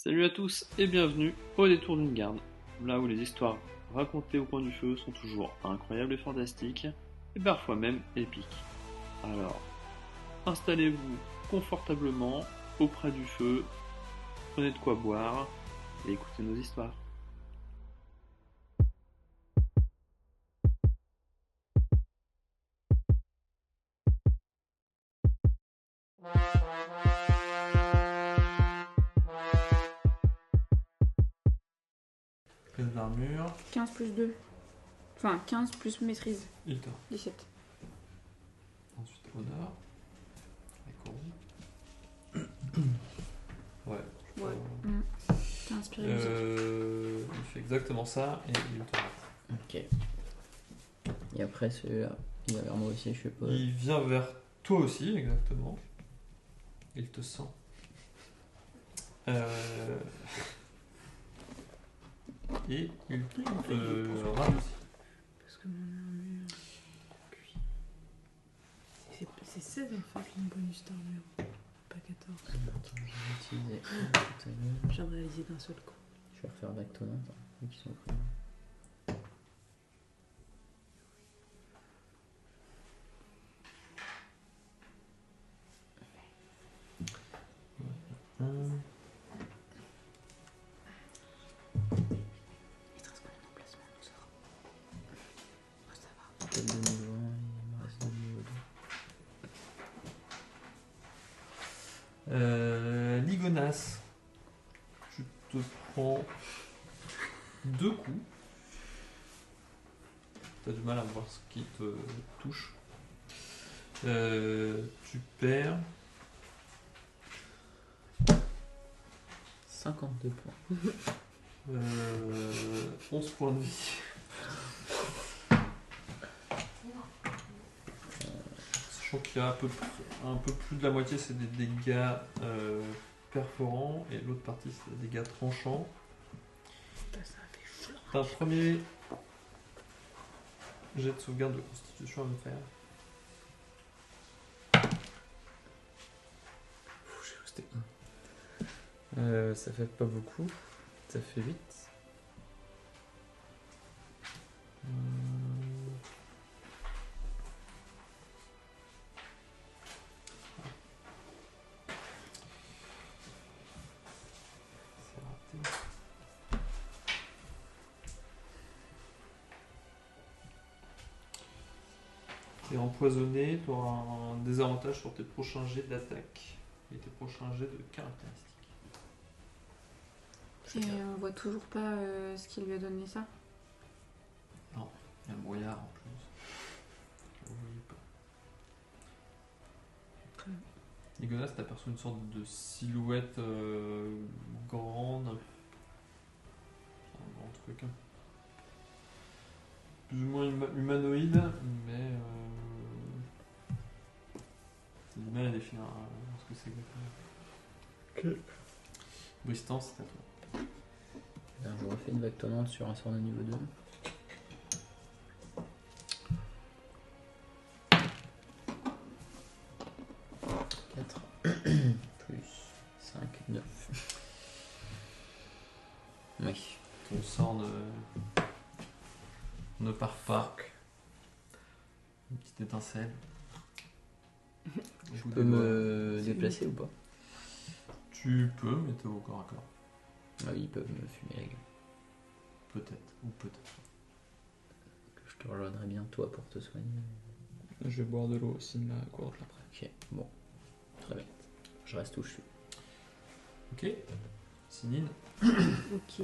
Salut à tous et bienvenue au détour d'une garde, là où les histoires racontées au coin du feu sont toujours incroyables et fantastiques, et parfois même épiques. Alors, installez-vous confortablement auprès du feu, prenez de quoi boire et écoutez nos histoires. Classe d'armure. 15 plus 2. Enfin, 15 plus maîtrise. Hilda. 17. Ensuite, honneur. Ouais. Ouais. T'es inspiré musique. Il fait exactement ça et il te rate. Ok. Et après celui-là, il va vers moi aussi, je suppose. Il vient vers toi aussi, exactement. Il te sent. Et il te rate aussi. Parce que mon armure. C'est 16 en fait, mon bonus d'armure. Pas 14. Attends, je vais utiliser un tout à l'heure. Je viens de réaliser d'un seul coup. Je vais refaire Bactona, vu qu'ils sont pris. Il te reste combien d'emplacements tout ça? Oh, ça va. Peut-être de niveau 1, il me reste de niveau 2. Ligonas, tu te prends 2 coups. T'as du mal à voir ce qui te touche. Tu perds 52 points. 11 points de vie. Sachant qu'il y a un peu plus de la moitié, c'est des dégâts perforants et l'autre partie, c'est des dégâts tranchants. Putain, ça a fait chaud. T'as un premier jet de sauvegarde de constitution à me faire. J'ai resté 1. Ça fait pas beaucoup. Ça fait 8. C'est raté. T'es empoisonné, tu auras un désavantage sur tes prochains jets d'attaque et tes prochains jets de caractéristiques. Et on voit toujours pas ce qu'il lui a donné ça? Non, il y a le brouillard en plus. Vous voyez pas. Très bien. Nicolas, t'aperçois une sorte de silhouette grande. Un grand truc. Plus ou moins humanoïde, mais j'ai du mal à définir ce que c'est exactement. Ok. Bristan, c'est à toi. Alors, je refais une Bactonante sur un sort de niveau 2. Plus 5, 9. Oui. Ton sort ne part pas. Une petite étincelle. Je peux me C'est déplacer ou pas? Tu peux, mais t'es au corps à corps. Ah oui, ils peuvent me fumer la gueule. Peut-être, ou peut-être. Je te rejoindrai bien toi pour te soigner. Je vais boire de l'eau aussi de ma gourde après. Ok, bon. Très bien. Je reste où je suis. Ok. Sinine. Ok.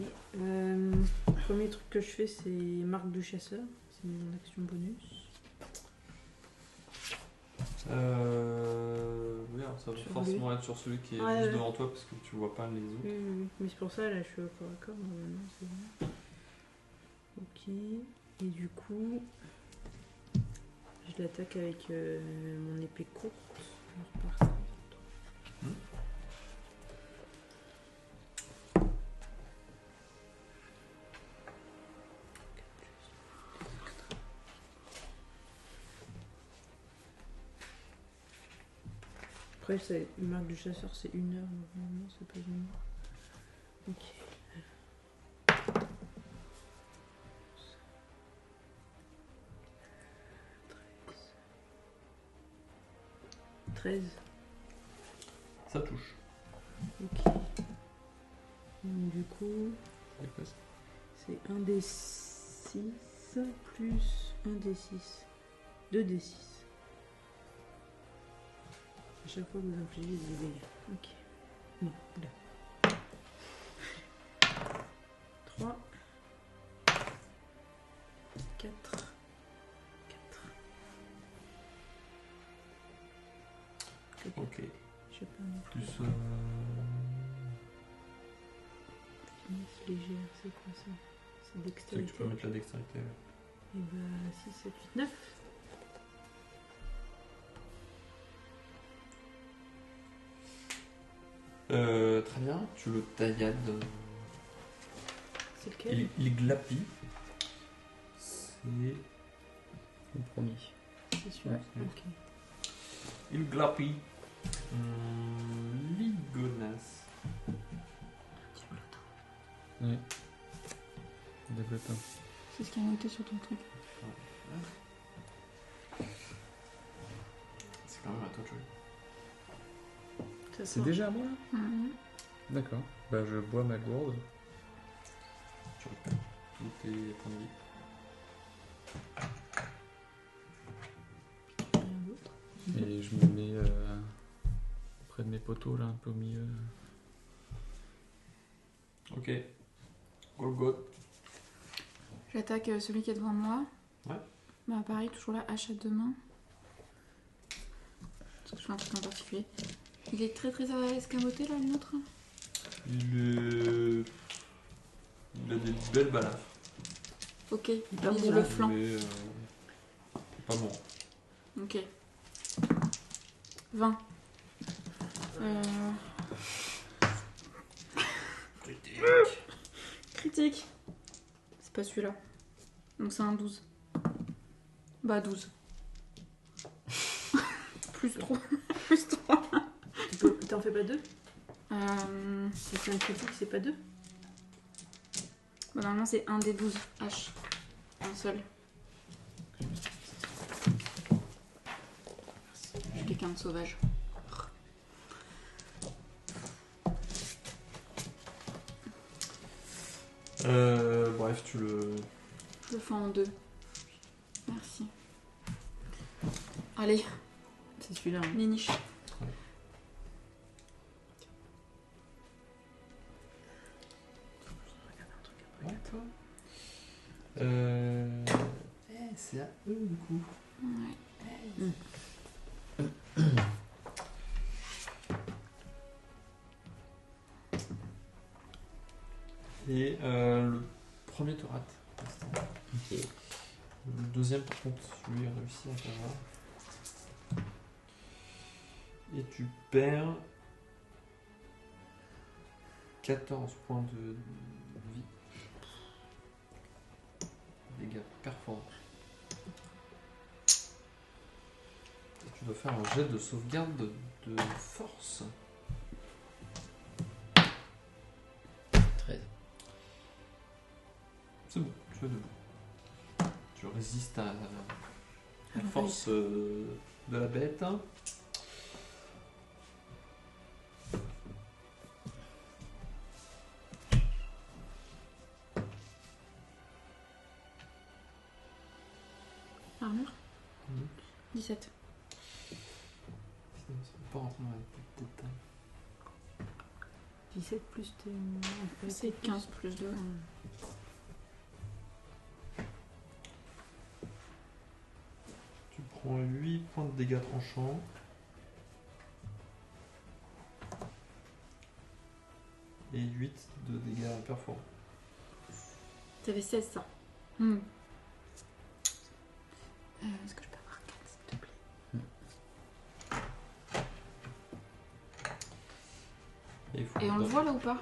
Premier truc que je fais, c'est marque du chasseur. C'est mon action bonus. Oui, alors ça va Sur forcément être sur celui qui est Ouais, juste ouais. devant toi parce que tu vois pas les autres. Oui, oui, oui. Mais c'est pour ça, là, je suis au corps à corps. Normalement, c'est bon. Ok. Et du coup, je l'attaque avec mon épée courte. Je repars ça. Après, c'est une marque du chasseur, c'est 1 heure. Normalement, c'est pas une heure. Ok. 13. Ça touche. Ok. Donc, du coup, C'est quoi ça? c'est 1 des 6 plus 1 des 6. 2 des 6. À chaque fois que vous infligez des dégâts. Ok. Non, là. 3. 4. 4. Ok. Je sais pas non plus. Plus. Finesse légère, c'est quoi ça? C'est C'est que dextérité. tu peux mettre la dextérité. Et bah 6, 7, 8, 9. Très bien, tu le taillades. C'est lequel? Il glapit. C'est. Le premier. C'est sûr. Ouais. Ok. Il glapit. Ligonas. Ouais. Développeur. C'est ce qui est noté sur ton truc. C'est quand même à toi de jouer. Ça C'est sort. déjà à moi là? Mhm. D'accord. Bah je bois ma gourde. Tu récupères tous tes points de vie. Rien d'autre. Et je me mets près de mes poteaux là, un peu au milieu. Ok. Golgot. J'attaque celui qui est devant moi. Ouais. Bah pareil, toujours la hache à deux mains. Parce que je fais un truc en particulier. Il est très escamoté là, le nôtre. Il a des belles balafres. Ok, il pas vise bon, le là. flanc. Mais pas bon. Ok. 20. Critique. C'est pas celui-là. Donc c'est un 12. Bah 12. Plus 3. Plus 3. T'en fais pas 2? Euh... C'est un critique, c'est pas 2? Bah, normalement c'est un des 12 H. Un seul. Je suis quelqu'un de sauvage. Bref, tu le. Je le fais en deux. Merci. Allez, C'est celui-là. Hein. Niniche. C'est à eux du coup. Ouais. Et le premier te rate. Le deuxième, par contre, lui a réussi à t'avoir. Et tu perds 14 points de vie. Dégâts perforants. Et tu dois faire un jet de sauvegarde de force. 13. C'est bon, tu es debout. Tu résistes à la force de la bête. Armure Mhm. 17. Sinon, ça peut pas rentrer dans la tête de ta- 17 plus tes. C'est 15 plus 2. Tu prends 8 points de dégâts tranchants. Et 8 de dégâts perforants. T'avais 16 ça. Est-ce que je peux avoir 4 s'il te plaît? Et, il faut Et on le voit là ou pas?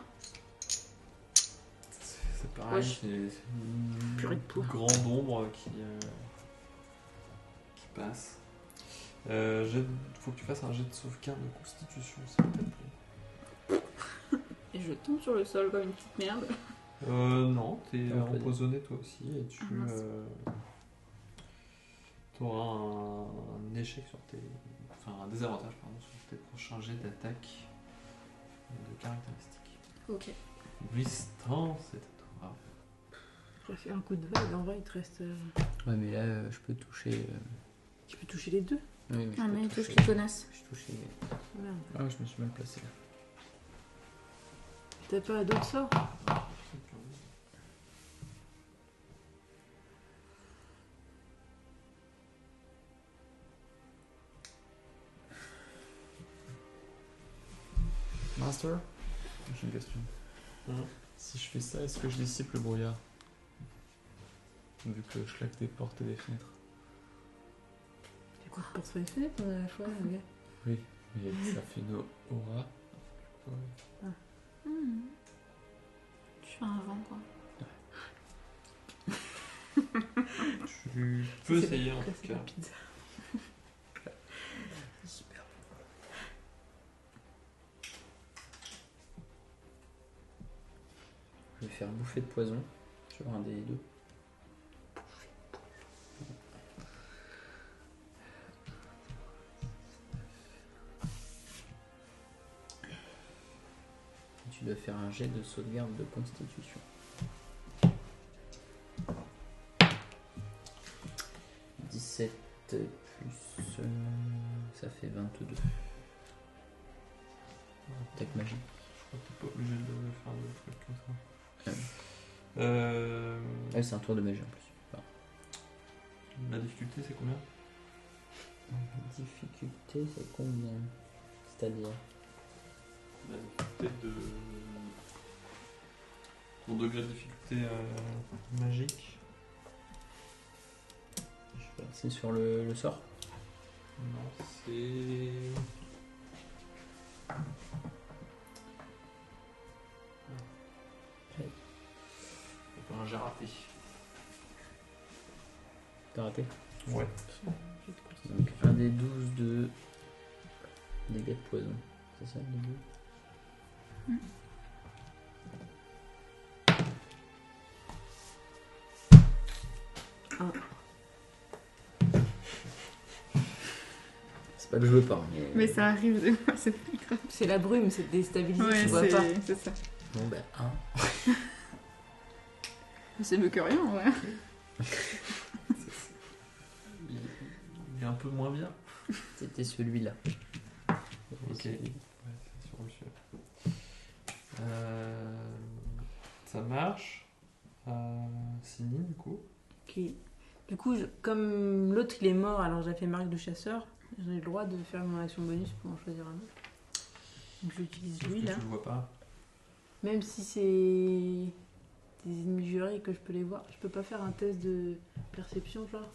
C'est pareil, Wesh. c'est une Purée de poire. grande ombre qui passe. Faut que tu fasses un jet de sauvegarde de constitution, s'il te plaît. Et je tombe sur le sol comme une petite merde. Non, t'es Ah, pas empoisonné toi aussi et tu Ah, mince. auras un échec sur tes. Enfin, un désavantage, pardon, sur tes prochains jets d'attaque de caractéristiques. Ok. Bristan, c'est à toi. J'ai fait un coup de vague, en vrai, il te reste. Ouais, mais là, je peux toucher. Tu peux toucher les deux. Oui, mais je Ah, peux mais il touche toucher. les connasses. Je touche les- Merde. Ah, je me suis mal placé là. T'as pas d'autres sorts? Master, j'ai une question. Si je fais ça, est-ce que je dissipe le brouillard? Vu que je claque des portes et des fenêtres. T'es quoi, porte sur les fenêtres, on a la fois, gars. Oui, mais ça fait une aura. Ouais. Tu fais un vent, quoi. Tu peux essayer en tout C'est cas. la pizza. Super. Je vais faire bouffer de poison sur un des deux. Tu dois faire un jet de sauvegarde de constitution. 17 plus... ça fait 22. Attaque magique. Je crois que t'es pas obligé de faire des trucs comme ça. Ouais. Ah, c'est un tour de magie en plus. Enfin, La difficulté c'est combien? difficulté, c'est combien? C'est-à-dire La difficulté de. Ton degré de difficulté magique. je sais pas, c'est sur le sort. Non, c'est. Ouais. C'est pas un j'ai raté. T'as raté. Ouais. Donc un des 12 de dégâts de poison. C'est ça le dégât? C'est pas que je veux pas, Mais ça arrive de moi, c'est pas grave. C'est la brume, c'est déstabilisé, Ouais, tu vois pas. c'est ça. Bon bah 1. C'est mieux que rien, ouais. Il est un peu moins bien. C'était celui-là. Ok. Ouais, c'est sur monsieur. Ça marche. Sinine, du coup. Ok. Du coup, comme l'autre il est mort, alors j'ai fait marque de chasseur, j'ai le droit de faire mon action bonus pour en choisir un autre. Donc j'utilise Sauf lui que là. tu le vois pas. Même si c'est des ennemis jurés que je peux les voir, je peux pas faire un test de perception, genre.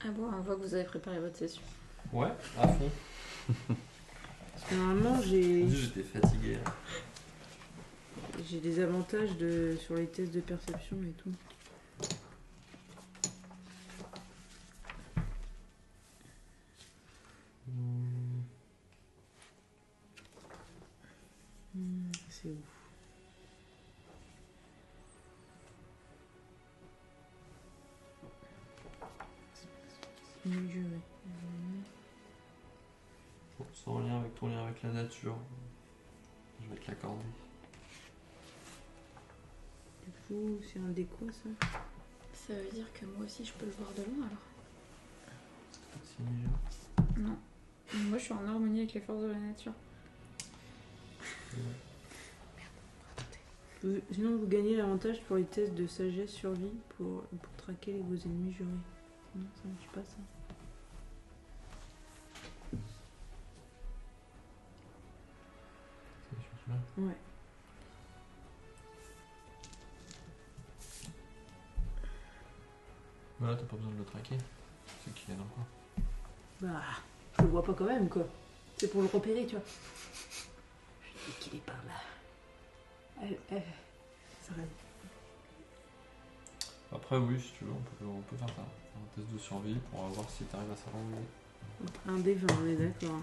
Ah bon, on voit que vous avez préparé votre session. Ouais, à fond. Parce que normalement J'étais fatigué. Là. j'ai des avantages sur les tests de perception et tout. C'est ouf. Ennemis jurés. Bon, sans lien avec ton lien avec la nature. Je vais te l'accorder. Du coup, c'est un déco ça. Ça veut dire que moi aussi je peux le voir de loin alors? Sinine. Non. Moi je suis en harmonie avec les forces de la nature. Sinon, vous gagnez l'avantage pour les tests de sagesse survie pour traquer vos ennemis jurés. Non, ça marche pas ça. C'est sur celui-là. Ouais. Voilà, t'as pas besoin de le traquer. C'est qu'il est dans le coin. Bah, je le vois pas quand même quoi. C'est pour le repérer, tu vois. Je dis qu'il est par là. Ça rêve. Après, oui, si tu veux, on peut faire ça. Faire un test de survie pour voir si t'arrives à savoir où il est. Donc, un des 20, on est d'accord.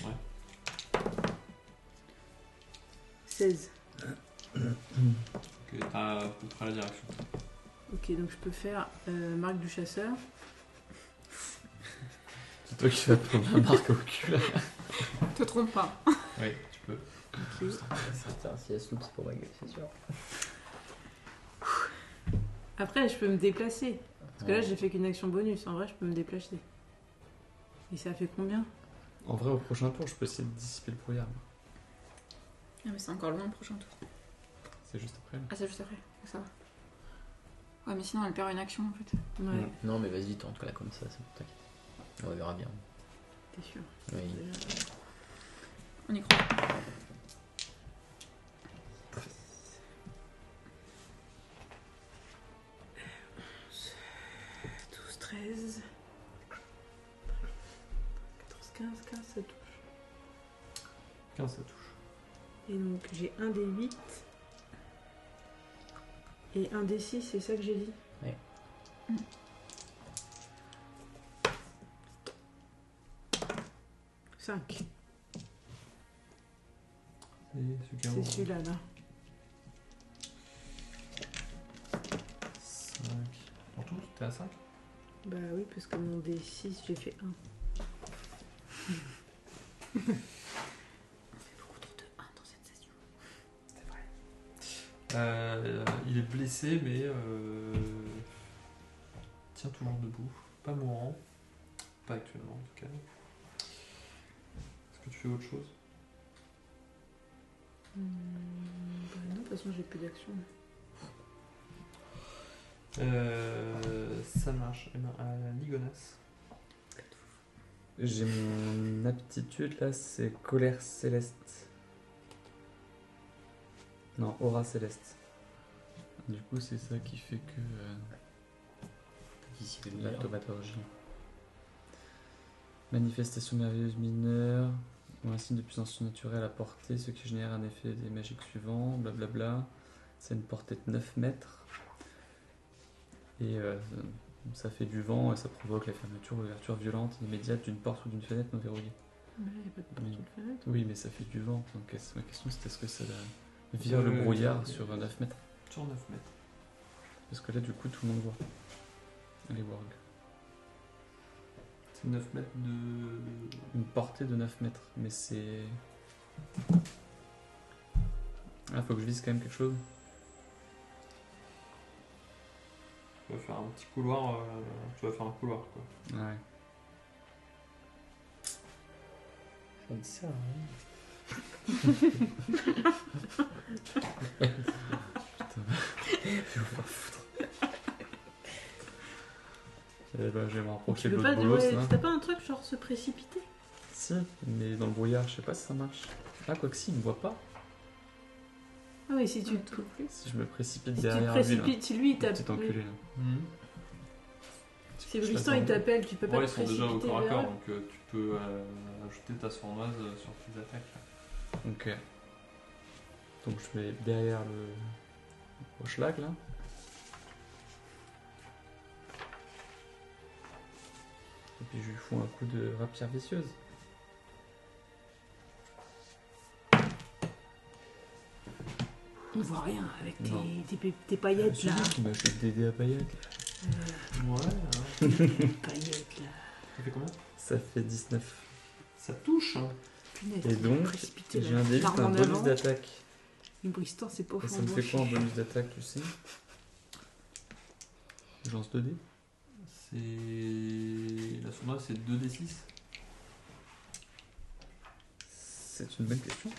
Hein. Ouais. 16. Ok, t'as à peu près la direction. Ok, donc je peux faire marque du chasseur. C'est toi qui vas prendre la marque au cul. Là. Te trompe pas. Oui, tu peux. Ok. Putain, si elle soupe, c'est pour ma gueule, c'est sûr. Après, je peux me déplacer. Parce que là, j'ai fait qu'une action bonus. En vrai, je peux me déplacer. Et ça fait combien? En vrai, au prochain tour, je peux essayer de dissiper le brouillard. Ah, mais c'est encore loin le prochain tour. C'est juste après. Là. Ah, c'est juste après. Ça va. Ouais, mais sinon, elle perd une action en fait. Ouais, Non, mais vas-y, tente-la comme ça, c'est pour t'inquiète. On verra bien. t'es sûr. Oui. On y croit. 12, 13. 14, 15, 15, ça touche. 15, ça touche. Et donc, j'ai un des 8. Et un des 6, c'est ça que j'ai dit? Ouais. 5. C'est C'est celui-là, là. 5. En tout, t'es à 5? Bah oui, parce que mon D6, j'ai fait 1. Beaucoup trop de 1 dans cette session. C'est vrai. Il est blessé, mais tient toujours debout. Pas mourant. Pas actuellement, en tout cas. Est-ce que tu fais autre chose? Bah non, de toute façon, j'ai plus d'action. Ça marche. Eh ben, à Ligonas. J'ai mon aptitude là, c'est colère céleste. Non, aura céleste. Du coup, c'est ça qui fait que. Dissiper le La brouillard. thaumaturgie. Manifestation merveilleuse mineure, ou un signe de puissance surnaturelle à portée, ce qui génère un effet des magiques suivants, blablabla. C'est une portée de 9 mètres. Et ça fait du vent et ça provoque la fermeture ou l'ouverture violente immédiate d'une porte ou d'une fenêtre non verrouillée. Mais il n'y a pas de porte Oui. ou de fenêtre. Oui, mais ça fait du vent. Donc ma question c'était est-ce que ça vire le brouillard sur 9 mètres? Sur 9 mètres. Parce que là, du coup, tout le monde voit. Les wargs. C'est 9 mètres de. Une portée de 9 mètres. Mais c'est. Ah, faut que je vise quand même quelque chose. Tu vas faire un petit couloir. Tu vas faire un couloir, quoi. Ouais. Ça me sert à rien. Eh ben, je vais me rapprocher Tu de peux l'autre pas bolos, ouais, là. t'as pas un truc genre se précipiter? Si, mais dans le brouillard, je sais pas si ça marche. Ah, quoi que si, il me voit pas. Ah oui, si tu, Non, tout plus. Si je me précipite si tu te derrière lui, là. précipites, si lui il Petit t'appelle. enculé, là. Si Bristan il t'appelle, tu peux pas Ouais, te ils sont déjà au précipiter corps à vers corps, eux. donc tu peux ajouter ta sournoise sur tes attaques. Ok. Donc je mets derrière le rochelag, là. Et puis je lui fous un coup de rapière vicieuse. On voit rien avec Non. tes paillettes C'est là. lui qui m'achète des dés à paillettes. Ouais, Paillettes là. ça fait combien? Ça fait 19. Ça touche, hein. Punaise, Et donc, précipité, j'ai là. un dé, L'arme un en bonus avant. d'attaque. Une Bristan c'est pas Et ça me fait quoi en bonus d'attaque, tu sais? Je lance 2 dés. C'est. La sournoise, c'est 2d6. C'est une bonne question.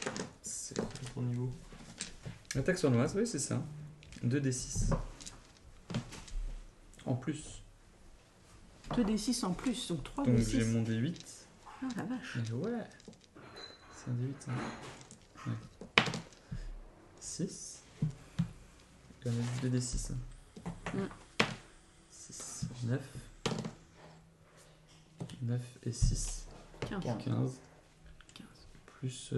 C'est C'est ton niveau. attaque sournoise, oui, c'est ça. 2d6. En plus. 2d6 en plus, donc 3 Donc d j'ai 6. mon d8. Ah la vache. Mais ouais. C'est un d8, ça. Ouais. 6. Et on a dit 2d6. Mm. 6, 9. 9 et 6. 15. 15. 15. Plus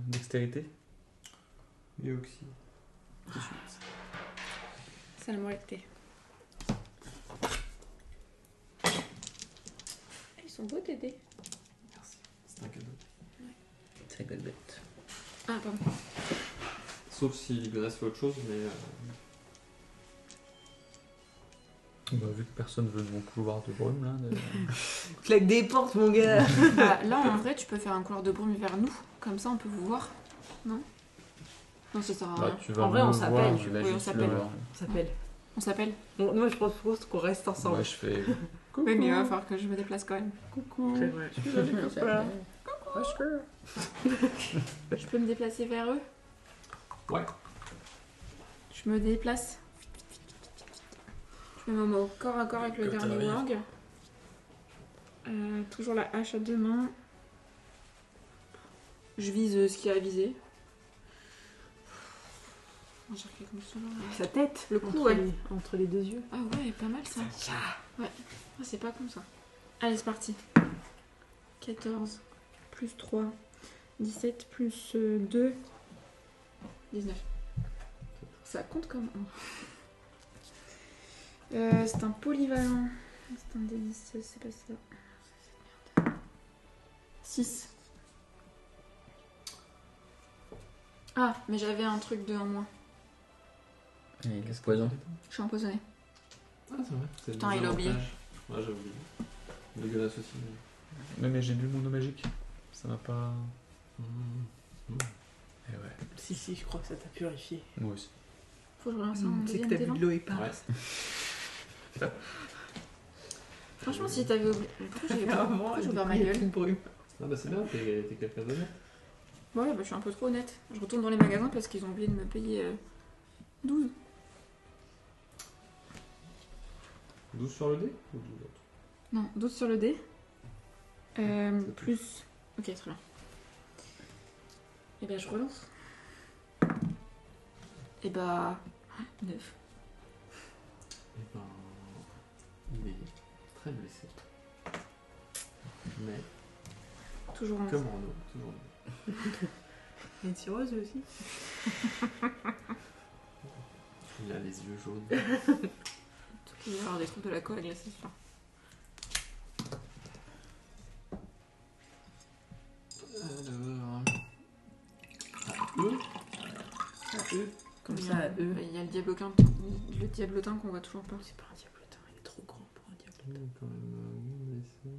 dextérité. Et Oxy. C'est la moitié. Ils sont sont beaux tes dés. Merci. C'est un cadeau. C'est good bête. Ah, pardon. Sauf si Ligonas fait autre chose, mais. Bah, vu que personne veut de mon couloir de brume, là. Claque des portes, mon gars. Bah, là, en vrai, tu peux faire un couloir de brume vers nous. Comme ça, on peut vous voir. Non? Non, ça sert à rien. Bah, tu vas En vrai, me on s'appelle, voir, tu je vas vais juste juste s'appelle. le voir. On s'appelle. On s'appelle? Moi, je propose qu'on reste ensemble. Moi, je fais. Oui, mais il va falloir que je me déplace quand même. Coucou. C'est vrai. Je peux me déplacer vers eux? Ouais. Je me déplace. Je me mets au corps à corps avec le Quand dernier t'arrives. warg. Toujours la hache à deux mains. Je vise ce qu'il y a à viser. J'ai fait comme ça. Sa tête. Le cou, entre ouais. entre les deux yeux. Ah ouais, pas mal ça. Ouais, ah, c'est pas comme ça. Allez, c'est parti. 14 plus 3, 17 plus 2, 19. Ça compte comme 1. C'est un polyvalent. C'est un D10, c'est pas ça. 6. Ah, mais j'avais un truc de en moins. Et le poison. Je suis empoisonnée. Ah, c'est vrai. C'est Putain, des il a oublié. avantages. Ouais, j'ai oublié. Ligonas aussi. Mais j'ai lu mon eau magique. Ça m'a pas. Mmh. Eh ouais. Si, je crois que ça t'a purifié. Moi aussi. Faut que je relance un C'est que deuxième t'as bu T20. de l'eau éparse. Franchement, si t'avais oublié. Pourquoi j'ai ouvert ma gueule? Ah, bah c'est bien, t'es quelqu'un d'honnête. Ouais, bah je suis un peu trop honnête. Je retourne dans les magasins parce qu'ils ont oublié de me payer 12. 12 sur le dé ou 12 autres? Non, 12 sur le dé. Plus. Ok, très bien. Et ben je relance. Et bah. 9. Eh ben. Il est très blessé. Mais, Toujours en. comme Renaud, toujours. Il y a une tireuse aussi. Il a les yeux jaunes. Il va y avoir des trucs de la colle, c'est sûr. Alors. À eux. À eux. Comme Il y ça, a- à eux. Il y a le diablotin qu'on voit toujours pas. C'est pas un diablotin, il est trop grand pour un diablotin. Il est quand même blessé.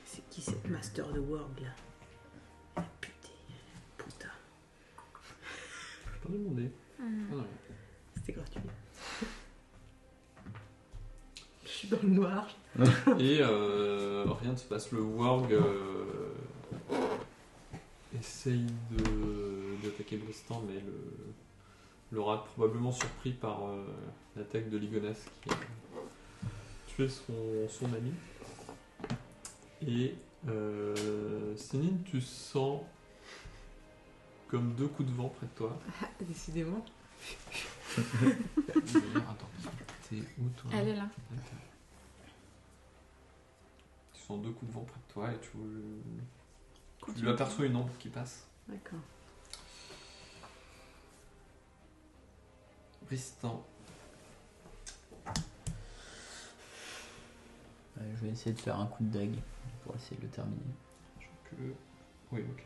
C'est qui cette Master de World là? Putain. Putain. Je t'en ai demandé. Ah non. C'était gratuit. Je suis dans le noir. Et rien ne se passe. Le Warg essaye d'attaquer Bristan, mais le rate probablement surpris par l'attaque de Ligonas qui a tué son ami. Et Céline, tu sens comme deux coups de vent près de toi. Décidément. Attends, t'es où toi? Elle est là. Tu sens deux coups de vent près de toi et tu Continue. lui aperçois une ombre qui passe. D'accord. Bristan. Je vais essayer de faire un coup de dague pour essayer de le terminer. Que... Oui, ok.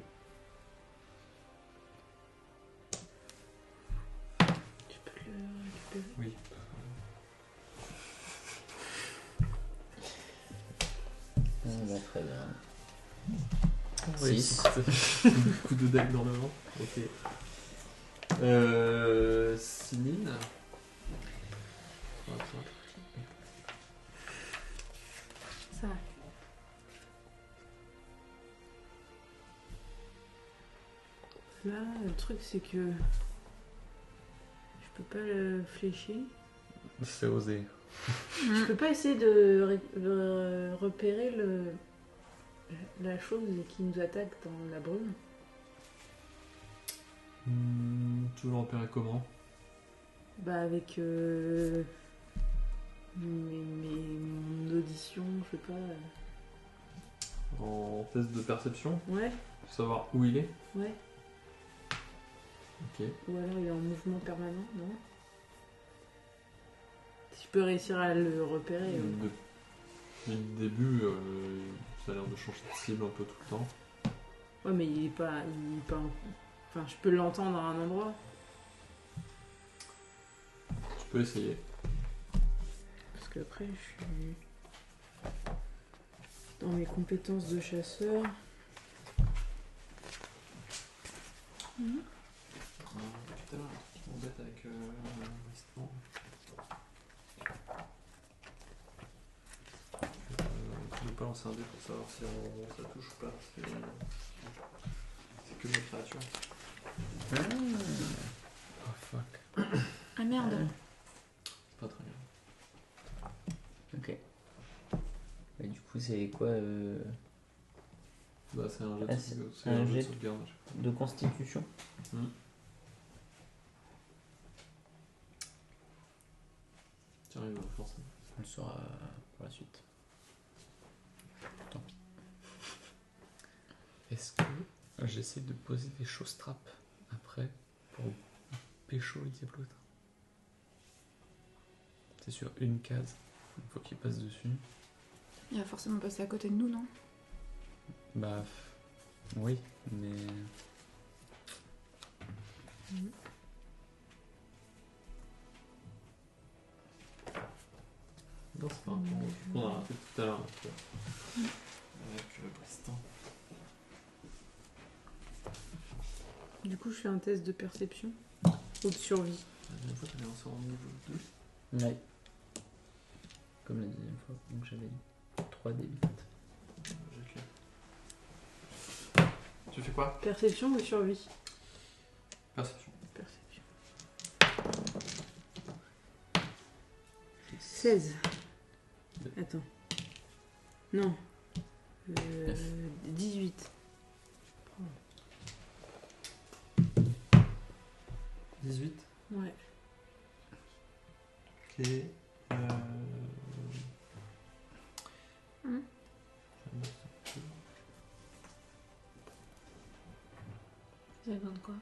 Tu peux le récupérer. Oui. Très bien. Oui, 6. coup de dague dans le vent. Ok. Céline. Ça va. Là, le truc c'est que je peux pas le flécher. C'est osé. Je peux pas essayer de repérer la chose qui nous attaque dans la brume. Tu veux le repérer comment? Bah avec mon audition, je sais pas. En test de perception, Ouais, pour savoir où il est. ouais. Ok. Ou alors il est en mouvement permanent, non? peux réussir à le repérer. Depuis le début, ça a l'air de changer de cible un peu tout le temps. Ouais, mais il est pas. Enfin, je peux l'entendre à un endroit. Tu peux essayer. Parce qu'après, je suis. Dans mes compétences de chasseur. Putain, tu m'embêtes avec l'investissement. Tu ne peux pas lancer un dé pour savoir si ça touche ou pas. C'est que mes créatures. Oh fuck. Ah merde. C'est pas très bien. Ok. Et du coup, c'est quoi Bah, c'est un jet Ah, de c'est sauvegarde. C'est un un jet jet de sauvegarde. de constitution? Tu arrives forcément. On le saura pour la suite. Tant pis. Est-ce que j'essaie de poser des choses trappes après pour pécho le diablotin? C'est sur une case. Il faut qu'il passe dessus. Il va forcément passer à côté de nous, non? Bah. Oui, mais. Non, c'est pas un tour qu'on a raté tout à l'heure. Avec Tristan. Du coup, je fais un test de perception ou de survie. La dernière fois, t'avais lancé en niveau 2. Ouais. Comme la deuxième fois, donc j'avais dit 3 d 8. Tu fais quoi? Perception ou survie? Perception. Perception. 16. Attends. Non. 18. 18. Ouais. Ok. Vous avez besoin de quoi?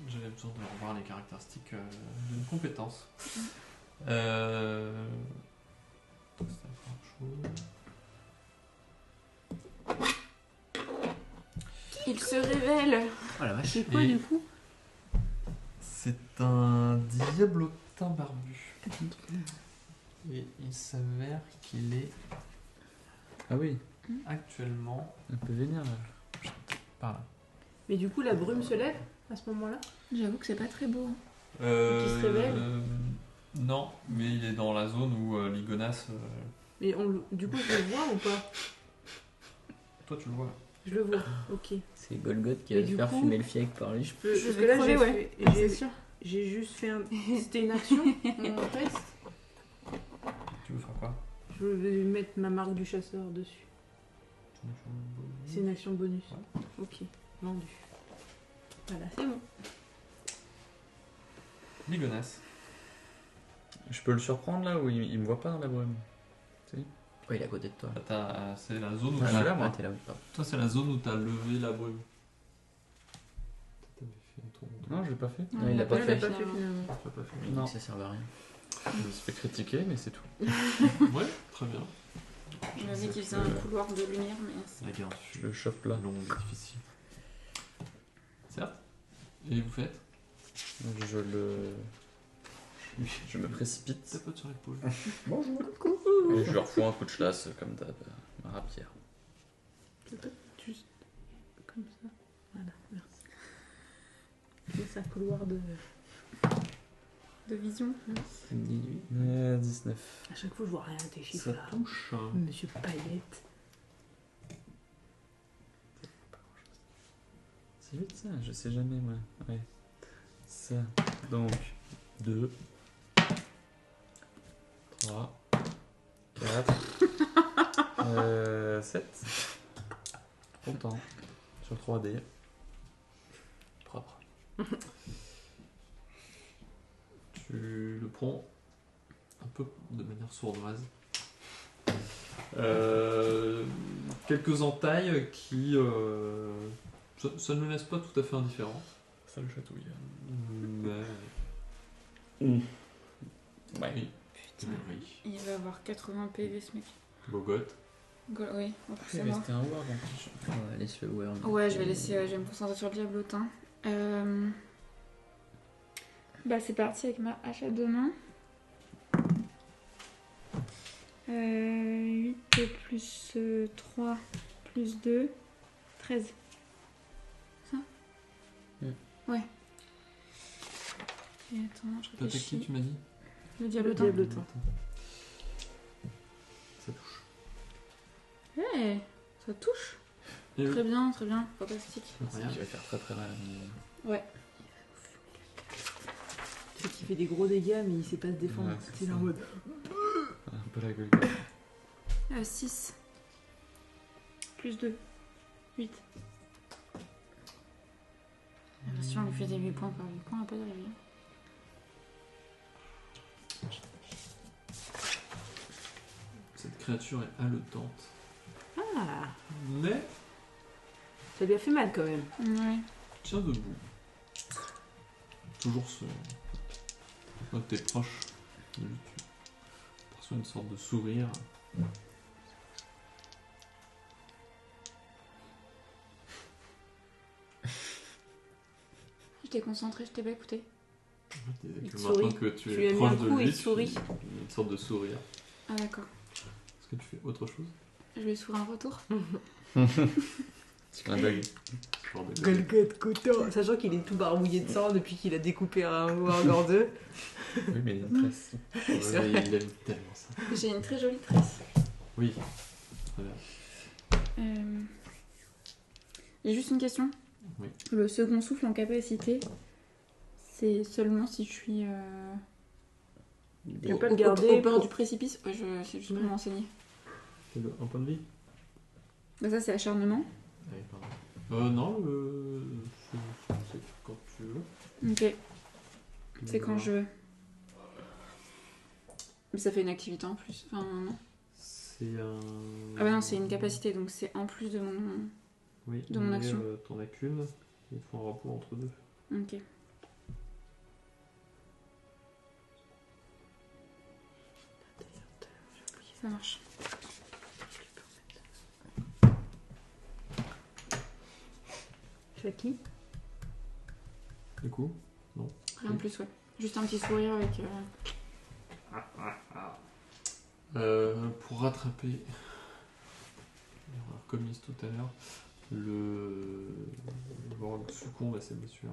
J'avais besoin de revoir les caractéristiques d'une compétence. Donc c'est la première chose. Il se révèle. Oh la vache. C'est quoi Et- du coup? C'est un diablotin barbu. Et il s'avère qu'il est Ah oui, actuellement un peu vénère là. par là. Mais du coup, la brume se lève à ce moment-là? J'avoue que c'est pas très beau. Qui se révèle Non, mais il est dans la zone où Ligonas. Mais du coup, je le vois ou pas? Toi, tu le vois. Je le vois, ok. C'est Golgoth qui Et va se du faire coup- fumer le fieg par lui. Je peux. Je Parce vais que là, crever, j'ai ouais. fait- C'est sûr. j'ai juste fait un. C'était une action, mon test. Tu veux faire quoi? Je vais mettre ma marque du chasseur dessus. C'est une action bonus. Ok, vendu. Voilà, c'est bon. Ligonas. Je peux le surprendre là ou il me voit pas dans la brume? Ouais, il est à côté de toi. C'est la zone où Ah, je suis là, moi. t'es là, oui, pardon. Toi, c'est la zone où t'as levé la brume. T'avais fait un tour. Non, je l'ai pas fait. Non, il l'a pas Je fait. l'ai pas fait finalement. Tu l'as pas fait. Il dit Non. que ça sert à rien. Je me suis fait critiquer, mais c'est tout. Ouais, très bien. Il m'a dit qu'il faisait un couloir de lumière, mais. La guerre Je le chope là. longue et difficile. Certes. Et vous faites? Je le. Je me précipite. Tapote sur l'épaule. Bonjour. Et je leur fous un coup de chlasse comme d'hab. Ma rapière. Peut-être juste comme ça. Voilà, merci. C'est un couloir de. De vision. 18. 19. À chaque fois, je vois rien à tes chiffres Ça là. touche. Monsieur Paillette. C'est vite ça, je sais jamais moi. Ouais. Ça. Donc 2, 3, 4, 7. Content. Sur 3D. Propre. Tu le prends un peu de manière sournoise. Quelques entailles qui... ça ne le laisse pas tout à fait indifférent. Ça le chatouille. Mais Ouais. Oui. Putain, il va avoir 80 PV ce mec. Bogotte. Oui, Il forcément. restait un word en plus. On va laisser le Word. Ouais, je vais me concentrer sur le diablotin. Bah, c'est parti avec ma hache à deux mains. 8 plus 3 plus 2, 13. Ça Ouais. Et attends, je T'attaques qui, réfléchis. tu m'as dit? Le diablotin. Le diablotin. Ça touche. Ouais, ça touche. Et oui. Très bien, fantastique. Rien. Je vais faire très très mal. Ouais. Tu sais qu'il fait des gros dégâts, mais il sait pas se défendre. Ouais, c'est C'est ça. en mode. Un peu la gueule. 6 plus 2, 8. Si on lui fait des 8 points par 8 points, on va pas y arriver. Cette créature est haletante. Ah, Mais ça lui a fait mal quand même. Ouais. tiens debout. Toujours ce. Quand t'es proche de lui, tu perçois une sorte de sourire. J'étais concentrée, je t'ai pas écouté. Il te Maintenant sourit. que tu Tu es lui as mis proche un de coup et lui, il sourit. une sorte de sourire. Ah d'accord. Est-ce que tu fais autre chose? Je vais sourire un retour. C'est un bug. Genre de- Golgoth couteau. Sachant qu'il est tout barbouillé de sang depuis qu'il a découpé un Wargore 2. Oui, mais il y a une tresse. Ouais, il aime tellement ça. J'ai une très jolie tresse. Oui. Très bien. J'ai juste une question. Oui. Le second souffle en capacité, c'est seulement si je suis Tu peux pas le garder au bord pour- du précipice. Ouais, c'est juste pour Ouais. m'enseigner. C'est un point de vie? Bah ça c'est acharnement. Allez, pardon. Non, c'est quand tu veux. Ok. C'est quand je veux. Mais ça fait une activité en plus. Enfin non. C'est un. Ah bah non, c'est une capacité, donc c'est en plus de mon... Oui, de mon mais, action. t'en as qu'une. Il te faut un rapport entre deux. Ok. Ça marche. Chez qui? Du coup, Rien de plus, ouais. Juste un petit sourire avec... pour rattraper l'erreur commise tout à l'heure, le Vorg succombe à ses blessures.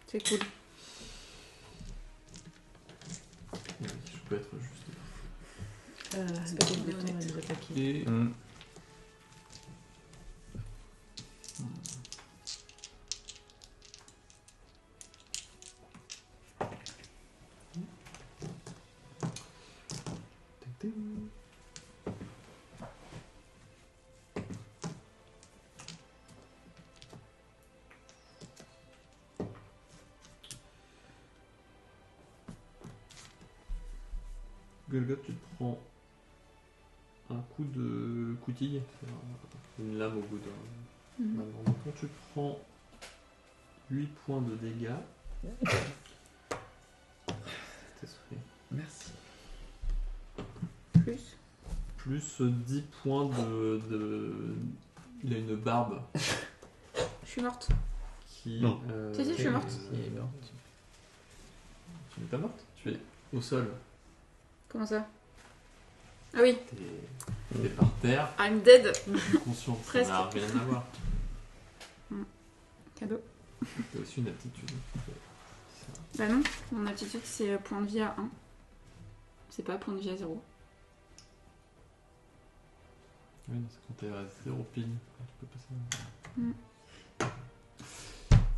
C'est cool. Oui, je peux être juste. C'est pas quel qu'on est bouton honnête. à nous attaquer. Et Ting, ting. Golgoth, tu te prends un coup de coutille, c'est une lame au bout d'un Mhm. bâton. Tu te prends 8 points de dégâts. T'es soufflé. Merci. Plus. Plus 10 points de. Il a une barbe Je suis morte. qui. Non. Si, si, je suis morte. Il est mort. Tu n'es pas morte? Tu es au sol. Comment ça? Ah oui, T'es par terre. I'm dead. Conscient, ça Presque. n'a rien à voir. Cadeau. T'as aussi une aptitude. Bah non, mon aptitude c'est point de vie à 1. C'est pas point de vie à 0. Oui, non, c'est quand t'es à 0 pile. Tu peux passer. Mm.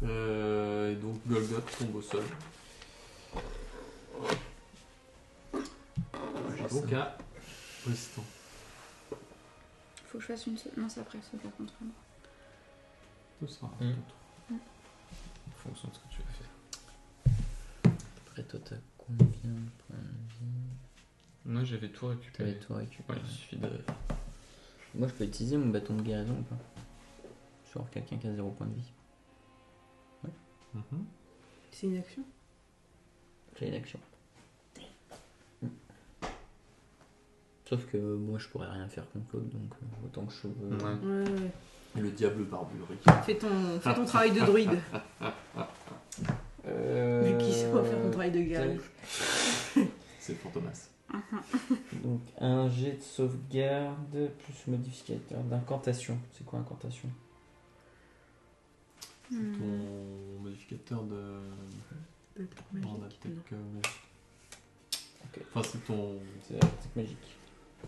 Et donc Golgoth tombe au sol. Donc à Tristan. Faut que je fasse une seule. Non, c'est après, c'est par contre. Tout sera. Mm. tout. En fonction de ce que tu vas faire. Après, toi, t'as combien de points de vie? Moi, j'avais tout récupéré. T'avais tout récupéré. Ouais, il suffit de. Moi, je peux utiliser mon bâton de guérison ou pas? Sur quelqu'un qui a 0 point de vie. Mhm. C'est une action. C'est une action. Sauf que moi je pourrais rien faire contre l'autre, donc autant que je. Ouais. Ouais. Et le diable barbu. Fais ton travail de druide. Vu qu'il sait pas faire ton travail de guerrier. C'est Fantomas. Donc un jet de sauvegarde plus modificateur d'incantation. C'est quoi incantation? C'est ton modificateur de. En attaque magique. Ok. Enfin, c'est ton. C'est la tactique magique.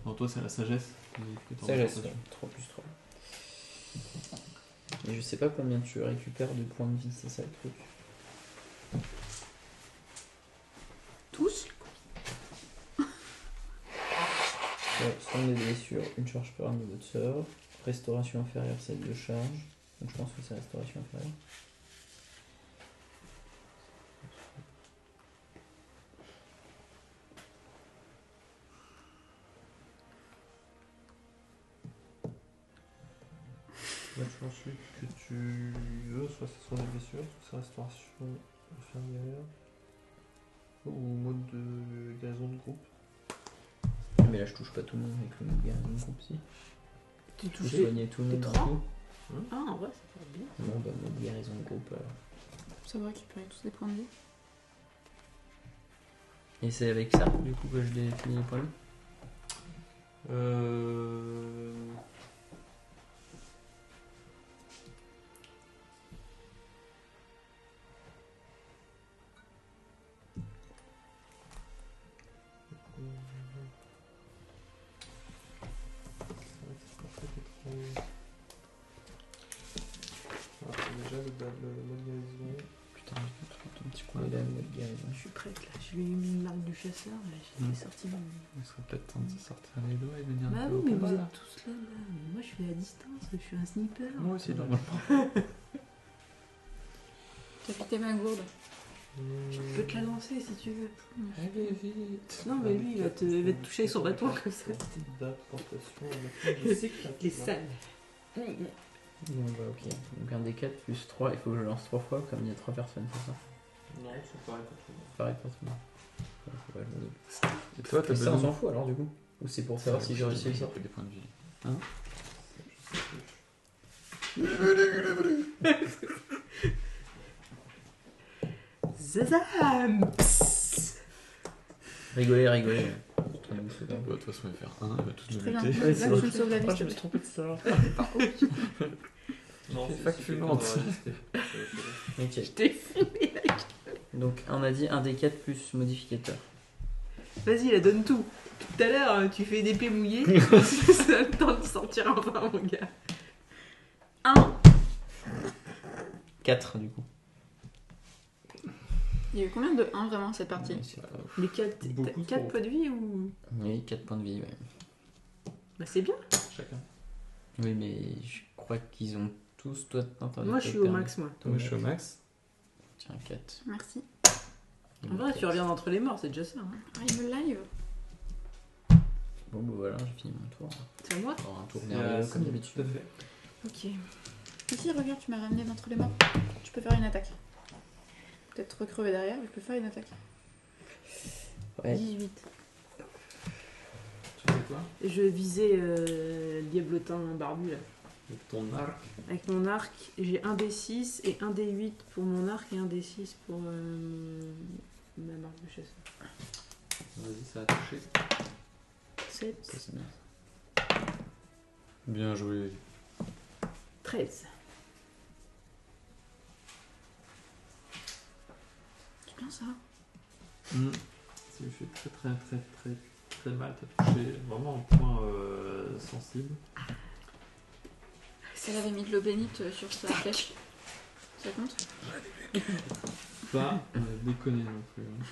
Non, toi, c'est la sagesse. Modificateur Sagesse, d'incantation. 3 plus 3. Et je sais pas combien tu récupères de points de vie, c'est ça le truc. Tous. Ouais, soin des blessures, une charge par niveau de sort. Restauration inférieure, celle de charge. Donc je pense que c'est restauration inférieure. La charge que tu veux, soit c'est soin des blessures, soit c'est restauration inférieure. Ou mode de guérison de groupe. Mais là je touche pas tout le monde avec le mode guérison de groupe si. Tu Je peux touches soigner tout le t'es monde d'un trois coup. Ah, en vrai, ça va bien. Non, bah mode guérison de groupe. Ça va récupérer tous les points de vie. Et c'est avec ça du coup que je définis les points de vie. Déjà le mode guérison. Putain, je vais prendre ton petit coup là, mode guérison. Je suis prête là. Je lui ai mis une marque du chasseur. Là. J'ai sorti mon. Il serait peut-être temps de sortir les doigts et venir Bah un peu oui, au mais combat, vous là. êtes tous là. Moi, je suis à distance. Je suis un sniper. Moi aussi, normalement. T'as piqué ma gourde. Je peux te la lancer si tu veux. Allez, vite. Non, mais lui, il va te toucher avec son bâton comme ça. Je sais que Les salles. Bon bah ok. Donc un des 4 plus 3, il faut que je lance 3 fois comme il y a 3 personnes, c'est ça? Non, c'est pareil pour tout le monde. Pareil pour tout le monde. Ouais, faut pas jouer. Et toi, t'as Mais ça on besoin s'en fout alors du coup? Ou c'est pour savoir si j'ai réussi le sort? des points de vie. Zazam. Psst. Rigolez, rigolez. Bah, de toute façon, il va faire 1, il va tous nous Très bien. buter. Ouais, Là, tu me sauves la vie, s'il te plaît. trompé de sort. Non, C'est fac fumante. Ok. Je t'ai fumé. Donc on a dit un des 4 plus modificateur. Vas-y, la donne tout. Tout à l'heure, tu fais une épée mouillée. Ça a le temps de sortir enfin, mon gars. 1. 4 du coup. Il y a eu combien de 1 vraiment cette partie? Ouais, c'est pas ouf. Les 4 Beaucoup trop. points de vie ou. Oui, 4 points de vie, ouais. Bah, c'est bien. Chacun. Oui, mais je crois qu'ils ont tous. Toi, attends, Moi, je suis au max, moi. Toi, Moi, je suis au max. Tiens, 4. Merci. En vrai, tu reviens d'entre les morts, c'est déjà ça. Hein. Ah, il me live. Bon, bah voilà, j'ai fini mon tour. C'est à moi. Alors, un tour nerveux comme d'habitude. Tout à fait. Ok. Ici, regarde, tu m'as ramené d'entre les morts. Tu peux faire une attaque. Peut-être recrever derrière, mais je peux faire une attaque. Ouais. 18. Tu fais quoi? Je visais le diablotin barbu là. Avec ton arc. Avec mon arc, j'ai un D6 et un D8 pour mon arc et un D6 pour ma marque de chasseur. Vas-y, ça a touché. 7, Ça, c'est bien. Bien joué. 13. C'est bien ça. Ça lui fait très mal. T'as touché vraiment un point sensible. Si elle avait mis de l'eau bénite sur sa flèche, ça compte? Pas déconner non plus. Hein.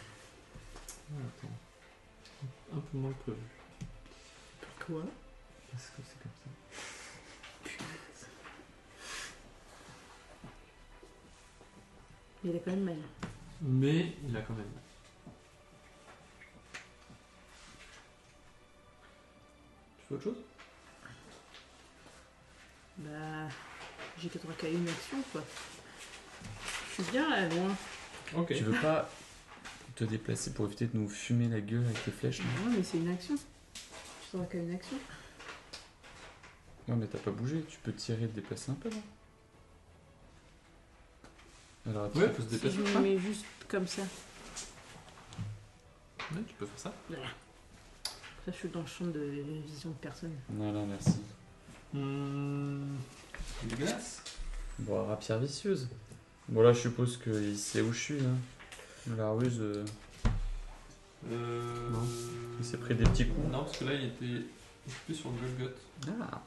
Ah, attends. Un peu moins que prévu. Quoi? Parce que c'est comme ça. Il a quand même mal. Mais il a quand même mal. Tu fais autre chose? Bah, j'ai qu'à une action quoi. Je suis bien là, loin. Ok. Tu veux pas te déplacer pour éviter de nous fumer la gueule avec tes flèches là? Ouais, mais c'est une action. Tu sauras qu'à une action. Non, mais t'as pas bougé, tu peux tirer et te déplacer un peu là. Alors, attends, Ouais, il faut se Si déplacer. je me mets juste comme ça. Ouais, tu peux faire ça. Ça, je suis dans le champ de vision de personne. Voilà, merci. Des glaces. Bon, rapière vicieuse. Bon, là, je suppose qu'il sait où je suis, hein. La ruse, Non. il s'est pris des petits coups. Non, parce que là, il était plus sur le Golgoth. Ah, Parce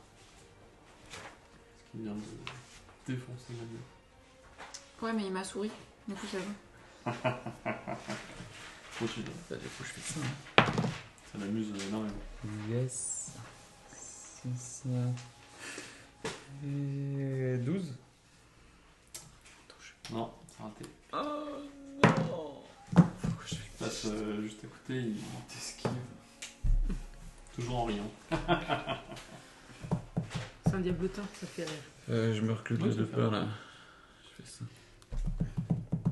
qu'il vient de défoncer la gueule. Ouais, mais il m'a souri. Du coup, ça va. Trop tu dis. bah, du coup, je fais ça. Ça l'amuse énormément. Yes. 6, et 12. Non, c'est raté. Oh non. Je passe juste à côté, il t'esquive. Toujours en riant. C'est un diablotin, ça fait rire. Je me recule Ouais, de ça deux fait pas mal. là. Je fais ça.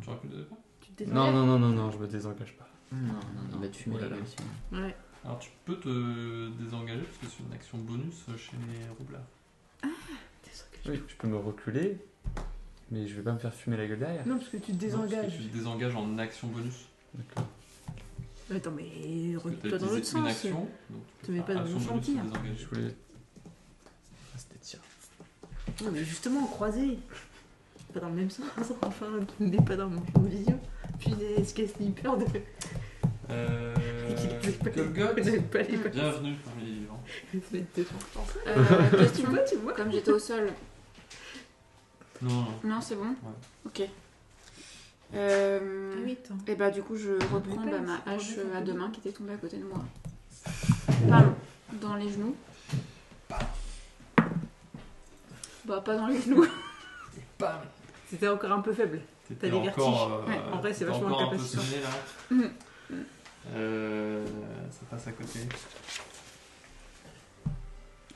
Tu recules de deux pas? Tu te Non, désengages. non, je me désengage pas. Non, il va te fumer Oh la là là. gueule sinon. Ouais. Alors tu peux te désengager parce que c'est une action bonus chez les roublards. Désengage. Oui, je peux me reculer, mais je vais pas me faire fumer la gueule derrière. Non, parce que tu te Non, désengages. parce que tu te désengages en action bonus. D'accord. Attends, mais Parce que recule-toi t'as dans l'autre utilisé une sens. action, donc tu Te peux mets faire pas dans action mon bonus, chantier. te désengager. Je voulais. Ah, c'était tir. Non, mais justement, croisé. Pas dans le même sens, enfin, tu n'es pas dans mon champ de vision. Puis est-ce qu'il y a sniper de. Golgoth, Pas les bienvenue parmi les vivants. Question. Tu vois Comme j'étais au sol. Non, non. Non, c'est bon Ouais. Ok. Ah oui, attends. Et bah, du coup, je reprends pas, ma c'est hache pas à bon. deux mains qui était tombée à côté de moi. Pardon. Dans les genoux. Bah, pas dans les genoux. Bam. C'était encore un peu faible. T'étais des encore, Ouais, en vrai, c'est t'étais vachement encore un peu incapacitant. sonné, là. Mm. Ça passe à côté.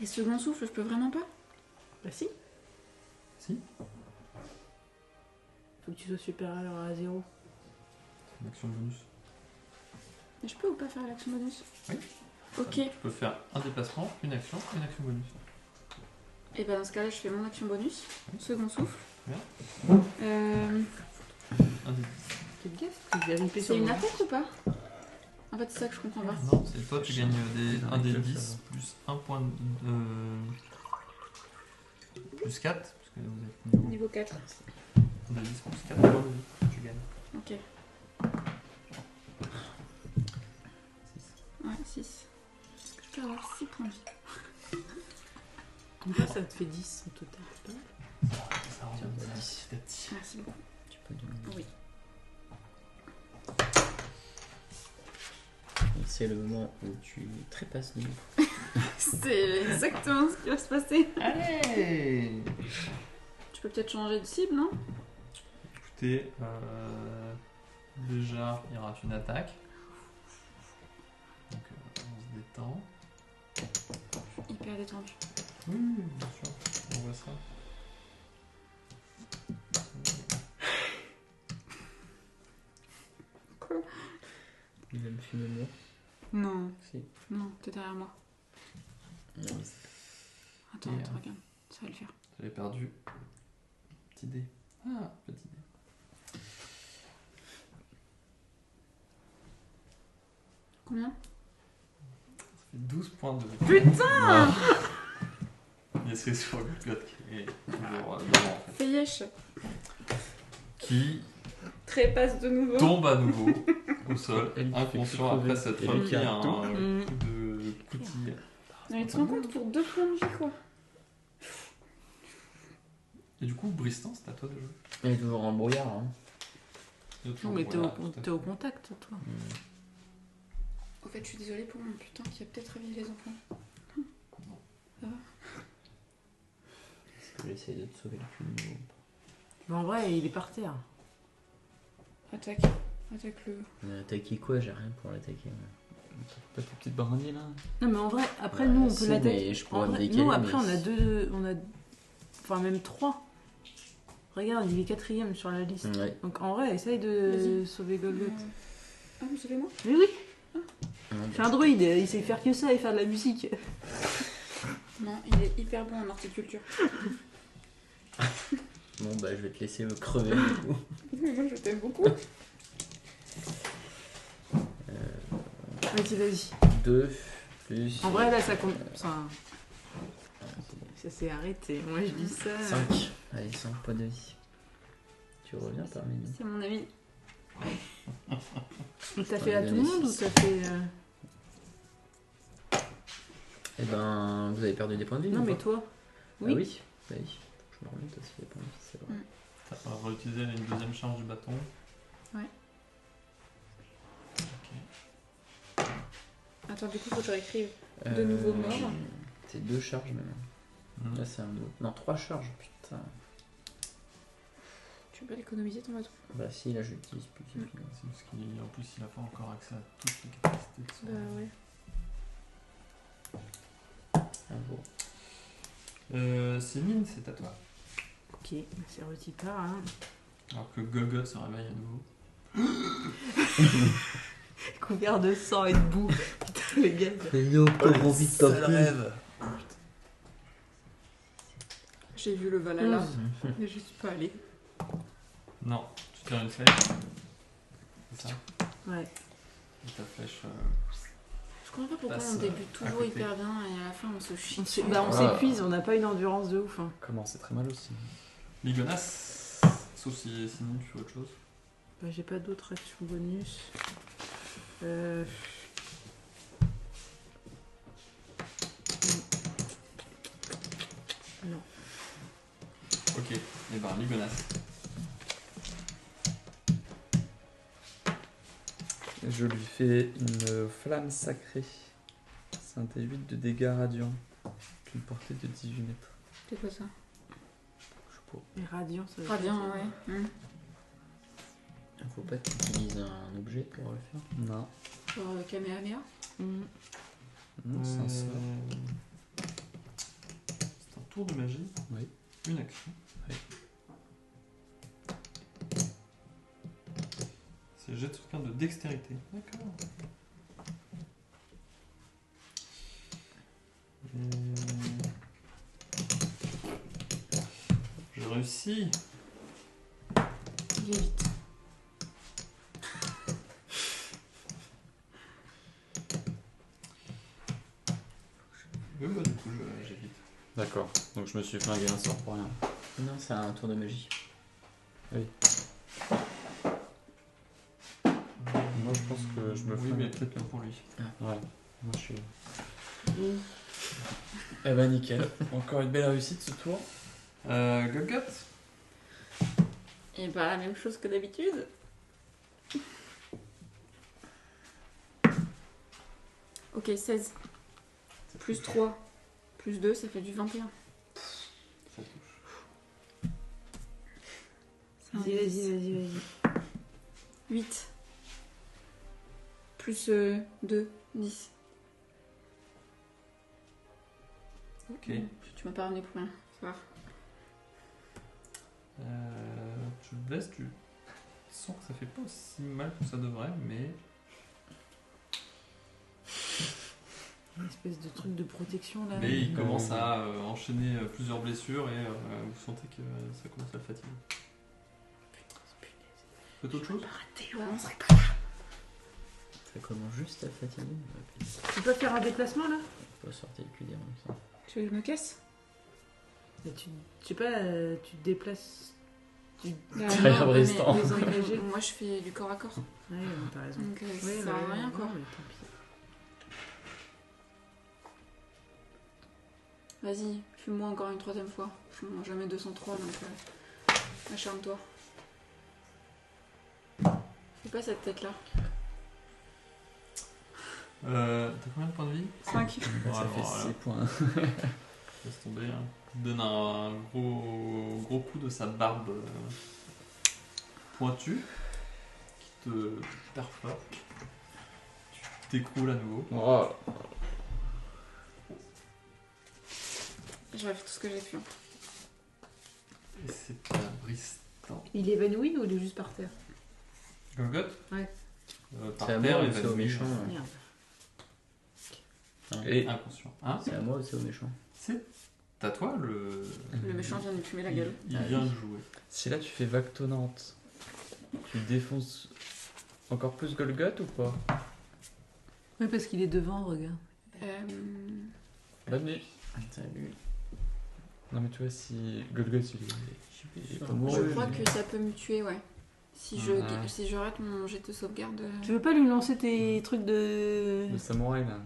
Et second souffle, je peux vraiment pas? Bah si. Si. Faut que tu sois supérieur à 0. C'est une action bonus. Mais je peux ou pas faire l'action bonus? Oui. Ok. Tu peux faire un déplacement, une action bonus. Et bah, dans ce cas-là, je fais mon action bonus. Second souffle. Bien. Euh, Un des... Quel gaffe, tu devais ripper sur c'est une mon- attaque ou pas? En fait, c'est ça que je comprends pas. Non, c'est toi, tu gagnes un des Avec le 10 faire. plus 1 point de... plus 4, parce que vous êtes niveau... Niveau 4. Un des 10 plus 4 points de vie, tu gagnes. Ok. 6. Ouais, 6. Est-ce que je peux avoir 6 points de vie? Combien ça te fait 10 en total? C'est pas mal. Ça rend Tiens, bien, 10. petit à petit. Merci beaucoup. Tu peux donner. Oui. Et c'est le moment où tu trépasses de nous. C'est exactement ce qui va se passer. Allez. Tu peux peut-être changer de cible, non? Écoutez, déjà, il rate une attaque. Donc, on se détend. Hyper détendu. Oui, bien sûr, on voit ça. Il va me fumer moi. Non. Si. Non, t'es derrière moi. Attends, Et, attends, regarde. Ça va le faire. J'avais perdu. Petit dé. Ah, petit dé. Combien? Ça fait 12 points de... Putain! Et c'est sur le Golgoth qui est toujours devant, en fait. Fais yesh. Qui Trépasse de nouveau. tombe à nouveau au sol, Elle fait inconscient crever. après s'être Et pris lui qui a un tout. coup de coutille. Non, mais tu te rends compte pour 2 points de vie, quoi. Et du coup, Bristan, c'est à toi de jouer. Il est toujours en brouillard. Hein. Non, mais t'es au contact, toi. Au fait, je suis désolée pour mon putain qui a peut-être réveillé les enfants. Est-ce que j'essaie de te sauver le cul de nouveau? Mais en vrai, il est par terre. Attaque. Attaque-le. On a attaqué quoi? J'ai rien pour l'attaquer. Pas tes petites brindilles là? Non, mais en vrai, après, Ouais, nous, on si, peut l'attaquer. mais je En pourrais me vrai, décaler. nous, après, mais on a deux. On a. Enfin, même 3. Regarde, il est 4ème sur la liste. Ouais. Donc en vrai, essaye de Vas-y. sauver Golgot. Ah, vous savez moi? Mais oui, Non, c'est un druide, il sait faire que ça et faire de la musique. Non, il est hyper bon en horticulture. Bon, bah, je vais te laisser me crever du coup. Moi, je t'aime beaucoup. Vas-y, vas-y. 2 plus. En vrai, là, ça compte. Ça s'est arrêté. Moi, je dis ça. 5. Allez, 5 points de vie. Tu reviens parmi nous. C'est mon ami. T'as fait à tout le monde ou t'as fait. Eh ben, vous avez perdu des points de vie Non, ou mais pas toi. Ah Oui. oui. Bah oui. Je me remets aussi les points de vie, c'est vrai. T'as pas réutilisé une deuxième charge du bâton. Ouais. Ok. Attends, du coup, faut que je réécrive. De nouveau mort. C'est 2 charges même. Mhm. Là, c'est un autre. Non, 3 charges, putain. Tu peux pas l'économiser ton bâton? Bah si, là, je l'utilise plus. c'est fini. C'est parce qu'en plus, il a pas encore accès à toutes les capacités de son. Bah ouais. Bravo. Céline, c'est à toi. Ok, c'est reparti. Hein. Alors que Golgot se réveille à nouveau. Couvert de sang et de boue. Putain, les gars. Yo, pauvre vite, pas plus. rêve. J'ai vu le Valhalla, mais je suis pas allée. Non, tu tires une flèche. C'est ça. Ouais. Et ta flèche. Je comprends pas pourquoi Passe, on débute à toujours côté. hyper bien et à la fin on se chie. On dessus. on s'épuise, on n'a pas une endurance de ouf. Hein. Comment, c'est très mal aussi. Ligonas. Sauf si Céline, tu fais autre chose. Bah, j'ai pas d'autres actions bonus. Non. Ok, et ben Ligonas. Je lui fais une flamme sacrée. C'est un D8 de dégâts radiants. D'une portée de 18 mètres. C'est quoi ça? Je sais pas. Et radiant, ça veut Radiant, dire ça. ouais. Faut pas que tu utilises un objet pour le faire. Non. Genre Kamehameha. Non, c'est un sort. C'est un tour de magie. Oui. Une action. Oui. C'est jet de sauvegarde de dextérité. D'accord. Je réussis. Il est vite. Oui, bah du coup, j'évite. D'accord. Donc je me suis flingué un sort pour rien. Non, c'est un tour de magie. Moi je pense que je me Oui, flingue. mais peut-être pas pour lui. Ouais. Moi je suis. Eh ben nickel. Encore une belle réussite ce tour. Golgot. Et bah la même chose que d'habitude. Ok, 16. Plus 3. Plus 2, ça fait du 21. Ça touche. Vas-y. 8. Plus 2, 10. Ok. Tu m'as pas ramené pour rien. Ça va. Tu le blesses, tu sens que ça fait pas aussi mal que ça devrait, mais Une espèce de truc de protection là. il commence à enchaîner plusieurs blessures et vous sentez que ça commence à le fatiguer. Faites autre chose? On serait pas. Ça commence juste à fatiguer. Tu peux faire un déplacement là? On peut sortir le cul des rangs, ça. Tu veux que je me casse? Et je sais pas, tu te déplaces. Bah, Très non, abristant. mais- Les engagés. Moi je fais du corps à corps. Ouais, t'as raison. Donc Ouais, ça sert à rien quoi. non, mais tant pis. Vas-y, fume-moi encore une troisième fois. Fume-moi jamais 203 donc acharne-toi. Fais pas cette tête là. T'as combien de points de vie? 5. Ça Voilà, fait voilà. 6 points. Laisse tomber. Hein. Il donne un gros coup de sa barbe pointue qui te perfore. Tu t'écroules à nouveau. Oh. J'aurais fait tout ce que j'ai pu. Et c'est à Bristan. Il est évanoui ou il est juste par terre? Golgoth Ouais. Par C'est à terre, moi il ou va c'est au devenir méchant? Merde. Et inconscient. Hein? C'est à moi ou c'est au méchant? C'est à toi le. Le méchant vient de lui fumer la gueule. Il vient de jouer. si là tu fais vague tonnante, tu défonces encore plus Golgoth ou pas? Oui, parce qu'il est devant, regarde. Bonne nuit. Salut. Non mais tu vois si Golgoth il est pas mort. Je crois que ça peut me tuer, ouais. Si je, Ouais. si je rate mon jet de sauvegarde. Tu veux pas lui lancer tes trucs de Le samouraï là.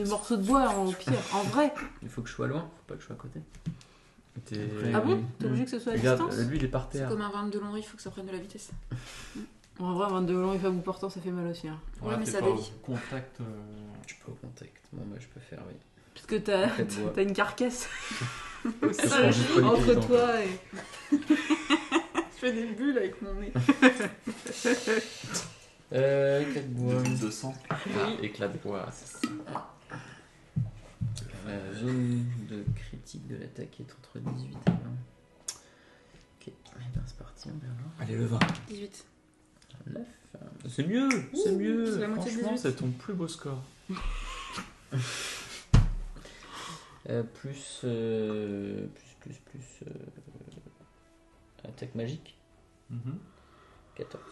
morceaux de bois en pire, en vrai? Il faut que je sois loin, faut pas que je sois à côté. T'es- Ah bon? T'es obligé que ce soit à Regarde, distance? lui il est par C'est terre. comme un 22 long, il faut que ça prenne de la vitesse. En vrai, 22 long et pas bout portant, ça fait mal aussi. Hein. Ouais, mais t'es ça pas au dévie. contact. Je suis pas au contact. Bon, bah, je peux faire, oui. Parce que t'as Quatre bois. t'as une carcasse au Je sol prends juste pas les entre paysans, toi et. Je fais des bulles avec mon nez. 4 bois. 200. Ah, éclat de bois, c'est ça. La zone de critique de l'attaque est entre 18 et 20. Ok, eh ben, c'est parti, on verra. Allez le 20. 18. 9. C'est mieux, c'est mieux. c'est la moitié de Franchement, 18. c'est ton plus beau score. Plus attaque magique. 14.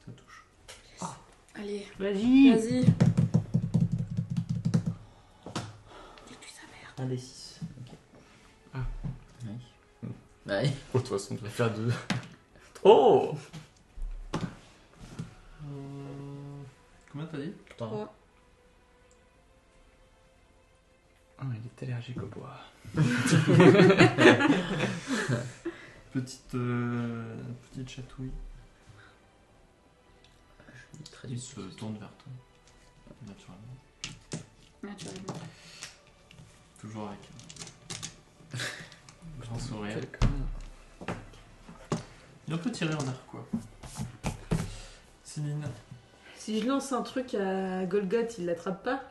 Ça touche. Allez, Vas-y! vas-y. Un des 6. Ok. Ah. Oui. Ouais. Oh, de toute façon, tu vas faire 2. Oh Combien t'as dit? 3. Ah, il est allergique au bois. Petite chatouille. Je suis très Il se tourne vers toi. Naturellement. Naturellement. Toujours avec un grand sourire. Quel connard. Il est un peu tiré en arc, quoi. Céline. Si je lance un truc à Golgoth, il l'attrape pas?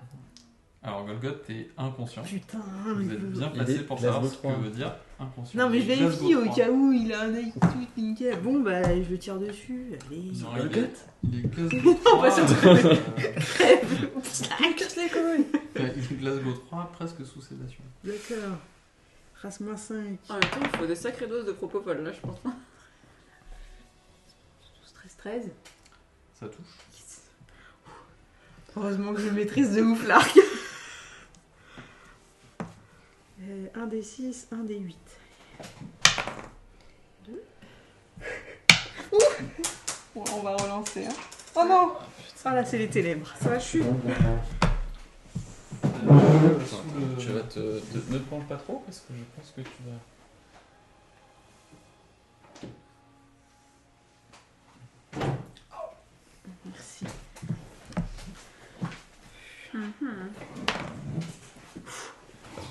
Alors, Golgoth, t'es inconscient. Putain! Vous êtes bien Il est placé pour savoir Glasgow ce que 3. veut dire inconscient. Non, mais je Glasgow vérifie au 3. cas où il a un œil tout nickel. Bon, bah, je le tire dessus. Allez. Non, Golgoth il est Glasgow 3. pas sur euh, Casse les couilles! il est Glasgow 3, presque sous sédation. D'accord. Race-moi 5. En même temps, il faut des sacrées doses de propofol là, je pense. 13. Ça touche. Heureusement que je maîtrise de ouf l'arc. 1 des 6, 1 des 8. 2. Bon, on va relancer. Hein. Oh non! Ah là, c'est les ténèbres. Ça va, je suis. Tu vas ne te penche pas trop parce que je pense que tu vas. Merci.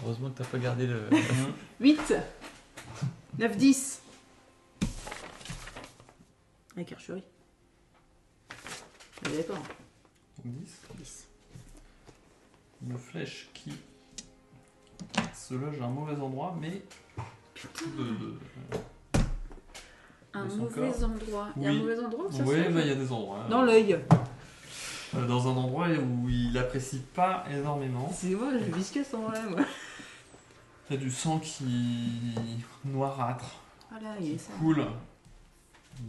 Heureusement que t'as pas gardé le. 8. 9, 10. Avec archerie. Je l'avais pas. 10. 10. Une flèche qui se loge à un mauvais endroit, mais Un De son mauvais corps. endroit. Il y a Oui. un mauvais endroit où ça Oui, se bah, loge il y a des endroits. Dans l'œil. Dans un endroit où il apprécie pas énormément. C'est moi, je visqueuse en vrai, moi. Il y a du sang qui noirâtre, Voilà, il est ça. coule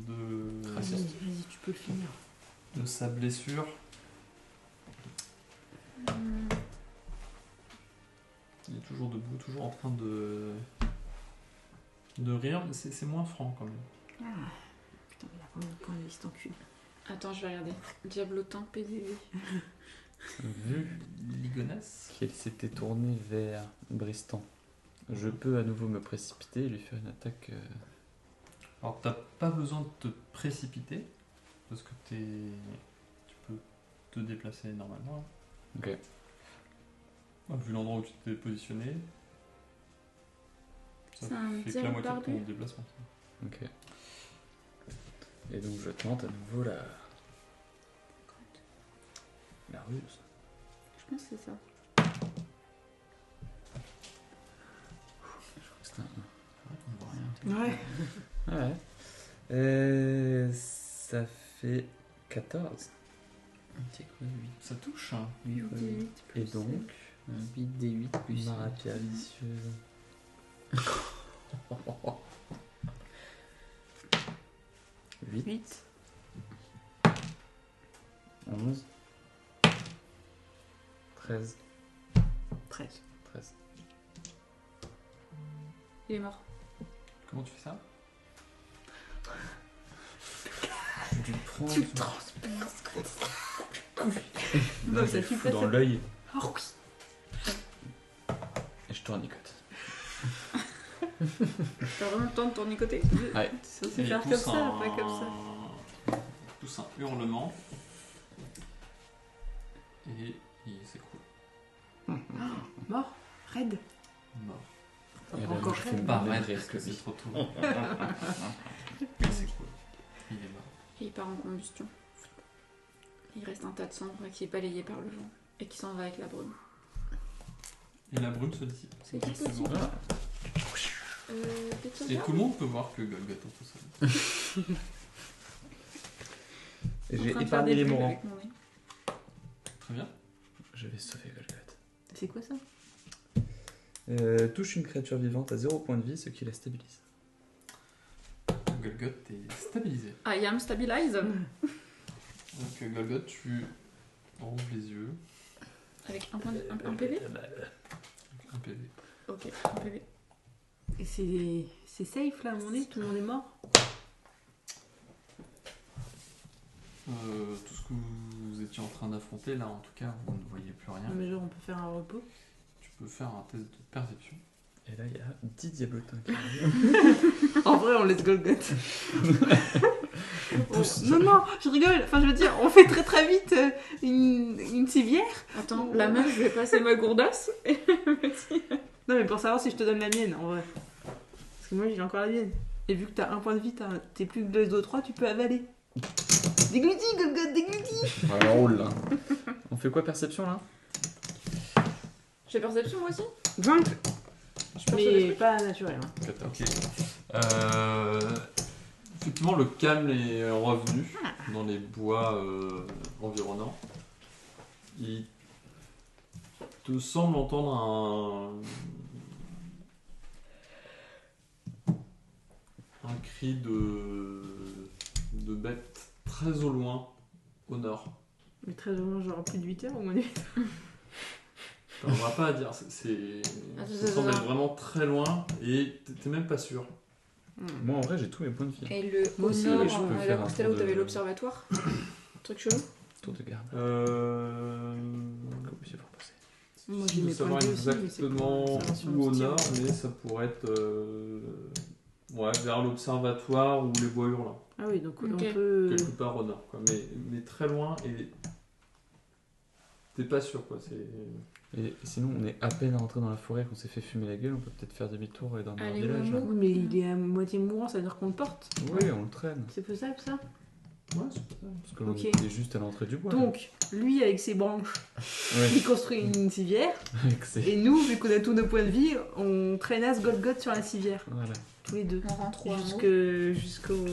Vas-y, vas-y, tu peux le finir. de sa blessure. Il est toujours debout, toujours en train de rire, mais c'est moins franc quand même. Ah. Putain, il a combien de points de vie, cet enculé? Attends, je vais regarder. Diablotin PDV. Vu Ligonas. qu'il s'était tourné vers Bristan, je peux à nouveau me précipiter et lui faire une attaque. Alors t'as pas besoin de te précipiter, parce que tu peux te déplacer normalement. Ok. Vu l'endroit où tu t'es positionné, ça C'est un fait que tir la moitié de barbu. ton déplacement. Ok. Et donc je tente à nouveau la ruse. Je pense que c'est ça. C'est un 1. On voit rien. Ouais. Ouais. Ça fait 14. C'est quoi 8? Ça touche. Hein. 8 fois 8. Et donc, 8 D8 plus. ma rapière vicieuse. 8. 8. 11. 13. 13. 13. Il est mort. Comment tu fais ça? Tu le prends. Tu le transperces. Non, ça tue pas, dans ça. l'œil Oh oui. et je tournicote. T'as vraiment le temps de tournicoter. Ouais. C'est Et aussi il faire comme pousse ça, pas comme ça. Il pousse un hurlement. Et il s'écroule. Mort. Raide. Mort. Et là, Encore je fais raide. une Pas bonne raide reste parce que c'est aussi. trop tôt. Il s'écroule. Il est mort. Et il part en combustion. Il reste un tas de cendres qui est balayé par le vent et qui s'en va avec la brume. Et la brume se dissipe. C'est qui C'est bon. Ah, Et tout le monde peut voir que Golgoth est tout seul. et j'ai épargné les mourants. Très bien. Je vais sauver Golgoth. C'est quoi ça? Touche une créature vivante à 0 point de vie, ce qui la stabilise. Golgoth est stabilisé. I am stabilized. Donc Golgoth, tu rouvres les yeux. Avec un PV. Un PV. Ok, un PV. Et c'est safe là, on est, tout le monde est mort. Tout ce que vous étiez en train d'affronter, là en tout cas, vous ne voyez plus rien. Non mais genre on peut faire un repos. Tu peux faire un test de perception. Et là, il y a 10 diablotins qui arrivent. En vrai, on laisse Golgoth. Non, je rigole. Enfin, je veux dire, on fait très très vite une civière. Attends, la meuf, je vais passer ma gourdasse. Non, mais pour savoir si je te donne la mienne, en vrai. Parce que moi, j'ai encore la mienne. Et vu que t'as un point de vie, t'es plus que 2-3, tu peux avaler. Déglutis, Golgoth, déglutis. Ouais, on roule là. On fait quoi, perception là? J'ai perception moi aussi. 20. Je perçois des Mais trucs. pas naturel. Hein. 14. Ok. Effectivement, le calme est revenu dans les bois environnants. Il te semble entendre un cri de bête très au loin, au nord. Mais très loin, genre plus de 8 heures au moins. On va pas à dire, ça semble être vraiment très loin et t'es même pas sûr. Moi, en vrai, j'ai tous mes points de vie. Et le Moi au aussi, nord, oui, je peux à la faire un Constella tour où t'avais de- l'observatoire. Truc chelou. Tour de garde. Comment il faut passer? Moi, Je j'ai veux mes points savoir de vie aussi, mais c'est exactement pour- ça va sur où au le nord, tir. mais ça pourrait être vers l'observatoire ou les bois hurlants. Ah oui, donc Ok. on peut. Quelque part au nord, quoi. Mais très loin et t'es pas sûr, quoi. Et sinon, on est à peine rentré dans la forêt, qu'on s'est fait fumer la gueule, on peut peut-être faire demi-tour et dormir dans le Allez, village. vraiment. Oui, mais il est à moitié mourant, ça veut dire qu'on le porte. Oui, on le traîne. C'est faisable ça? Ouais, c'est pas ça. Parce qu'on Ok. était juste à l'entrée du bois. Donc, lui avec ses branches, Ouais. il construit une civière. Avec ses- Et nous, vu qu'on a tous nos points de vie, on traînasse Golgoth sur la civière. Voilà. Tous les deux. On rentre au hameau. Jusqu'au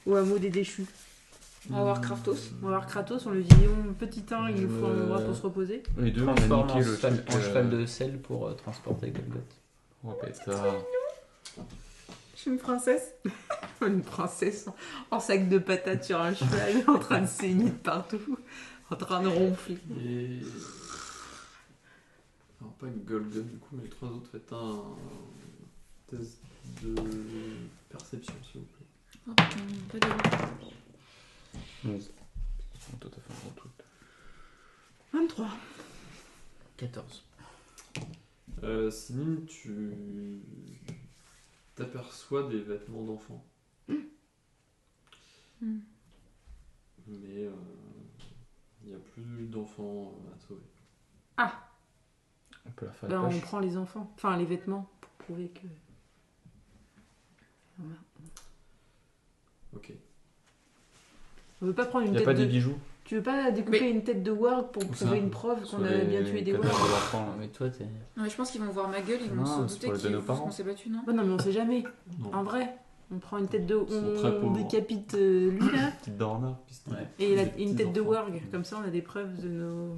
au hameau des déchus. On va voir Kraftos. On va voir Kratos, on lui dit petit 1, il nous faut un endroit pour se reposer. Les deux, on a Transforme niqué le truc. en cheval de sel pour transporter Golgoth. Oh, pétard. Je suis une princesse. Une princesse en sac de patates sur un cheval, en train de saigner de partout, en train de ronfler. Et. Alors, pas une Golgoth du coup, mais les trois autres, faites un test de perception, s'il vous plaît. Oh putain, pas de 11. Toi, t'as fait un gros truc. 23. 14. Sinon, tu t'aperçois des vêtements d'enfants. Hmm. Mais il n'y a plus d'enfants à sauver. On peut la faire Ben, on poche. prend les enfants, enfin les vêtements, pour prouver que. Voilà. Ok. On veut pas prendre une Y a tête pas de. des bijoux? Tu veux pas découper Mais- une tête de warg pour Où prouver ça une preuve Sur qu'on a bien tué des cadavres wargs? d'enfants, là. Mais toi, t'es. Non, mais je pense qu'ils vont voir ma gueule, ils vont Non, se c'est douter pour les donner aux parents. qu'on s'est battu, non? Bah non, mais on sait jamais. Non. En vrai, on prend une tête de. Ils sont très On pauvres. décapite lui là, Petite dent en or, puis c'était Ouais. et des une petits tête de enfants. warg. Comme ça, on a des preuves de nos.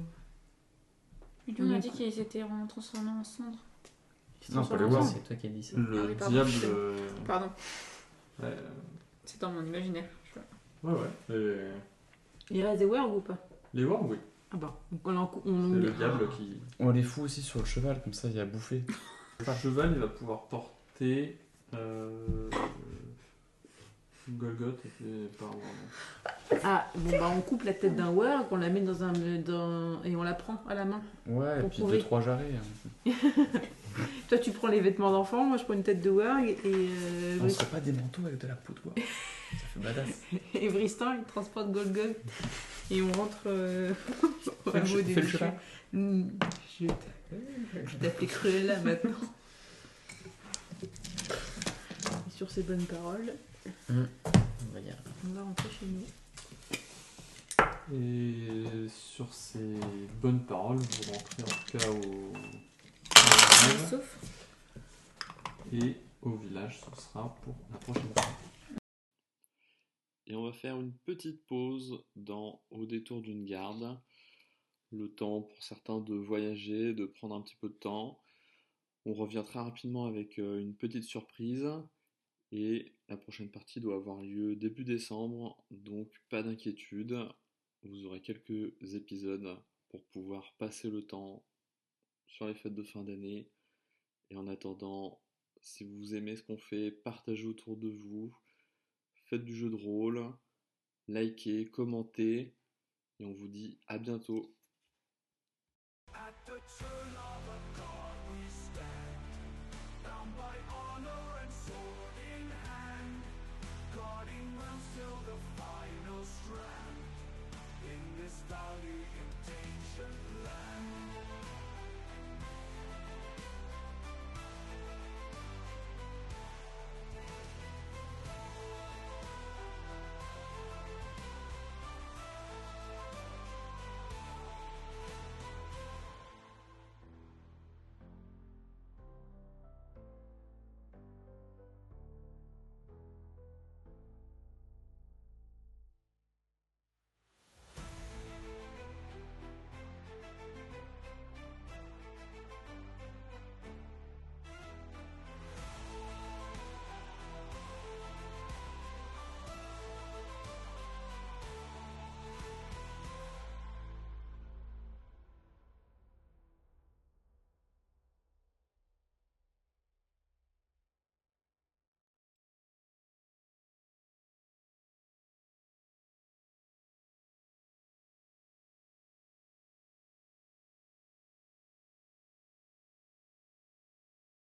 Lui, on a dit qu'ils étaient transformés en cendres. Non, pas les Ensemble. wargs. C'est toi qui as dit ça. Ah Le oui, pardon, diable. je Pardon, Ouais, c'est dans mon imaginaire. Je vois. ouais. Il reste des wargs ou pas? Les wargs, oui. Ah bah, donc on C'est le diable qui. On les fout aussi sur le cheval, comme ça il y a à bouffer. Le cheval, il va pouvoir porter. Golgoth et par. Ah, bon bah on coupe la tête d'un warg, on la met dans un. Et on la prend à la main. Ouais, et Pour puis prouver. 2-3 jarrets. Hein. Toi, tu prends les vêtements d'enfant, moi je prends une tête de warg et. On se fait pas des manteaux avec de la peau de bois. Ça fait badass. Et Bristan, il transporte Golgoth. Et on rentre au Fais le hameau des fais le Michel. cheval. Je vais t'appeler Cruella maintenant. Et sur ces bonnes paroles, On va dire. on va rentrer chez nous. Et sur ces bonnes paroles, vous rentrez en tout cas au village. Sauf. Et au village, ce sera pour la prochaine fois. Et on va faire une petite pause au détour d'une garde. Le temps pour certains de voyager, de prendre un petit peu de temps. On revient très rapidement avec une petite surprise. Et la prochaine partie doit avoir lieu début décembre. Donc pas d'inquiétude. Vous aurez quelques épisodes pour pouvoir passer le temps sur les fêtes de fin d'année. Et en attendant, si vous aimez ce qu'on fait, partagez autour de vous. Faites du jeu de rôle, likez, commentez, et on vous dit à bientôt. At the turn of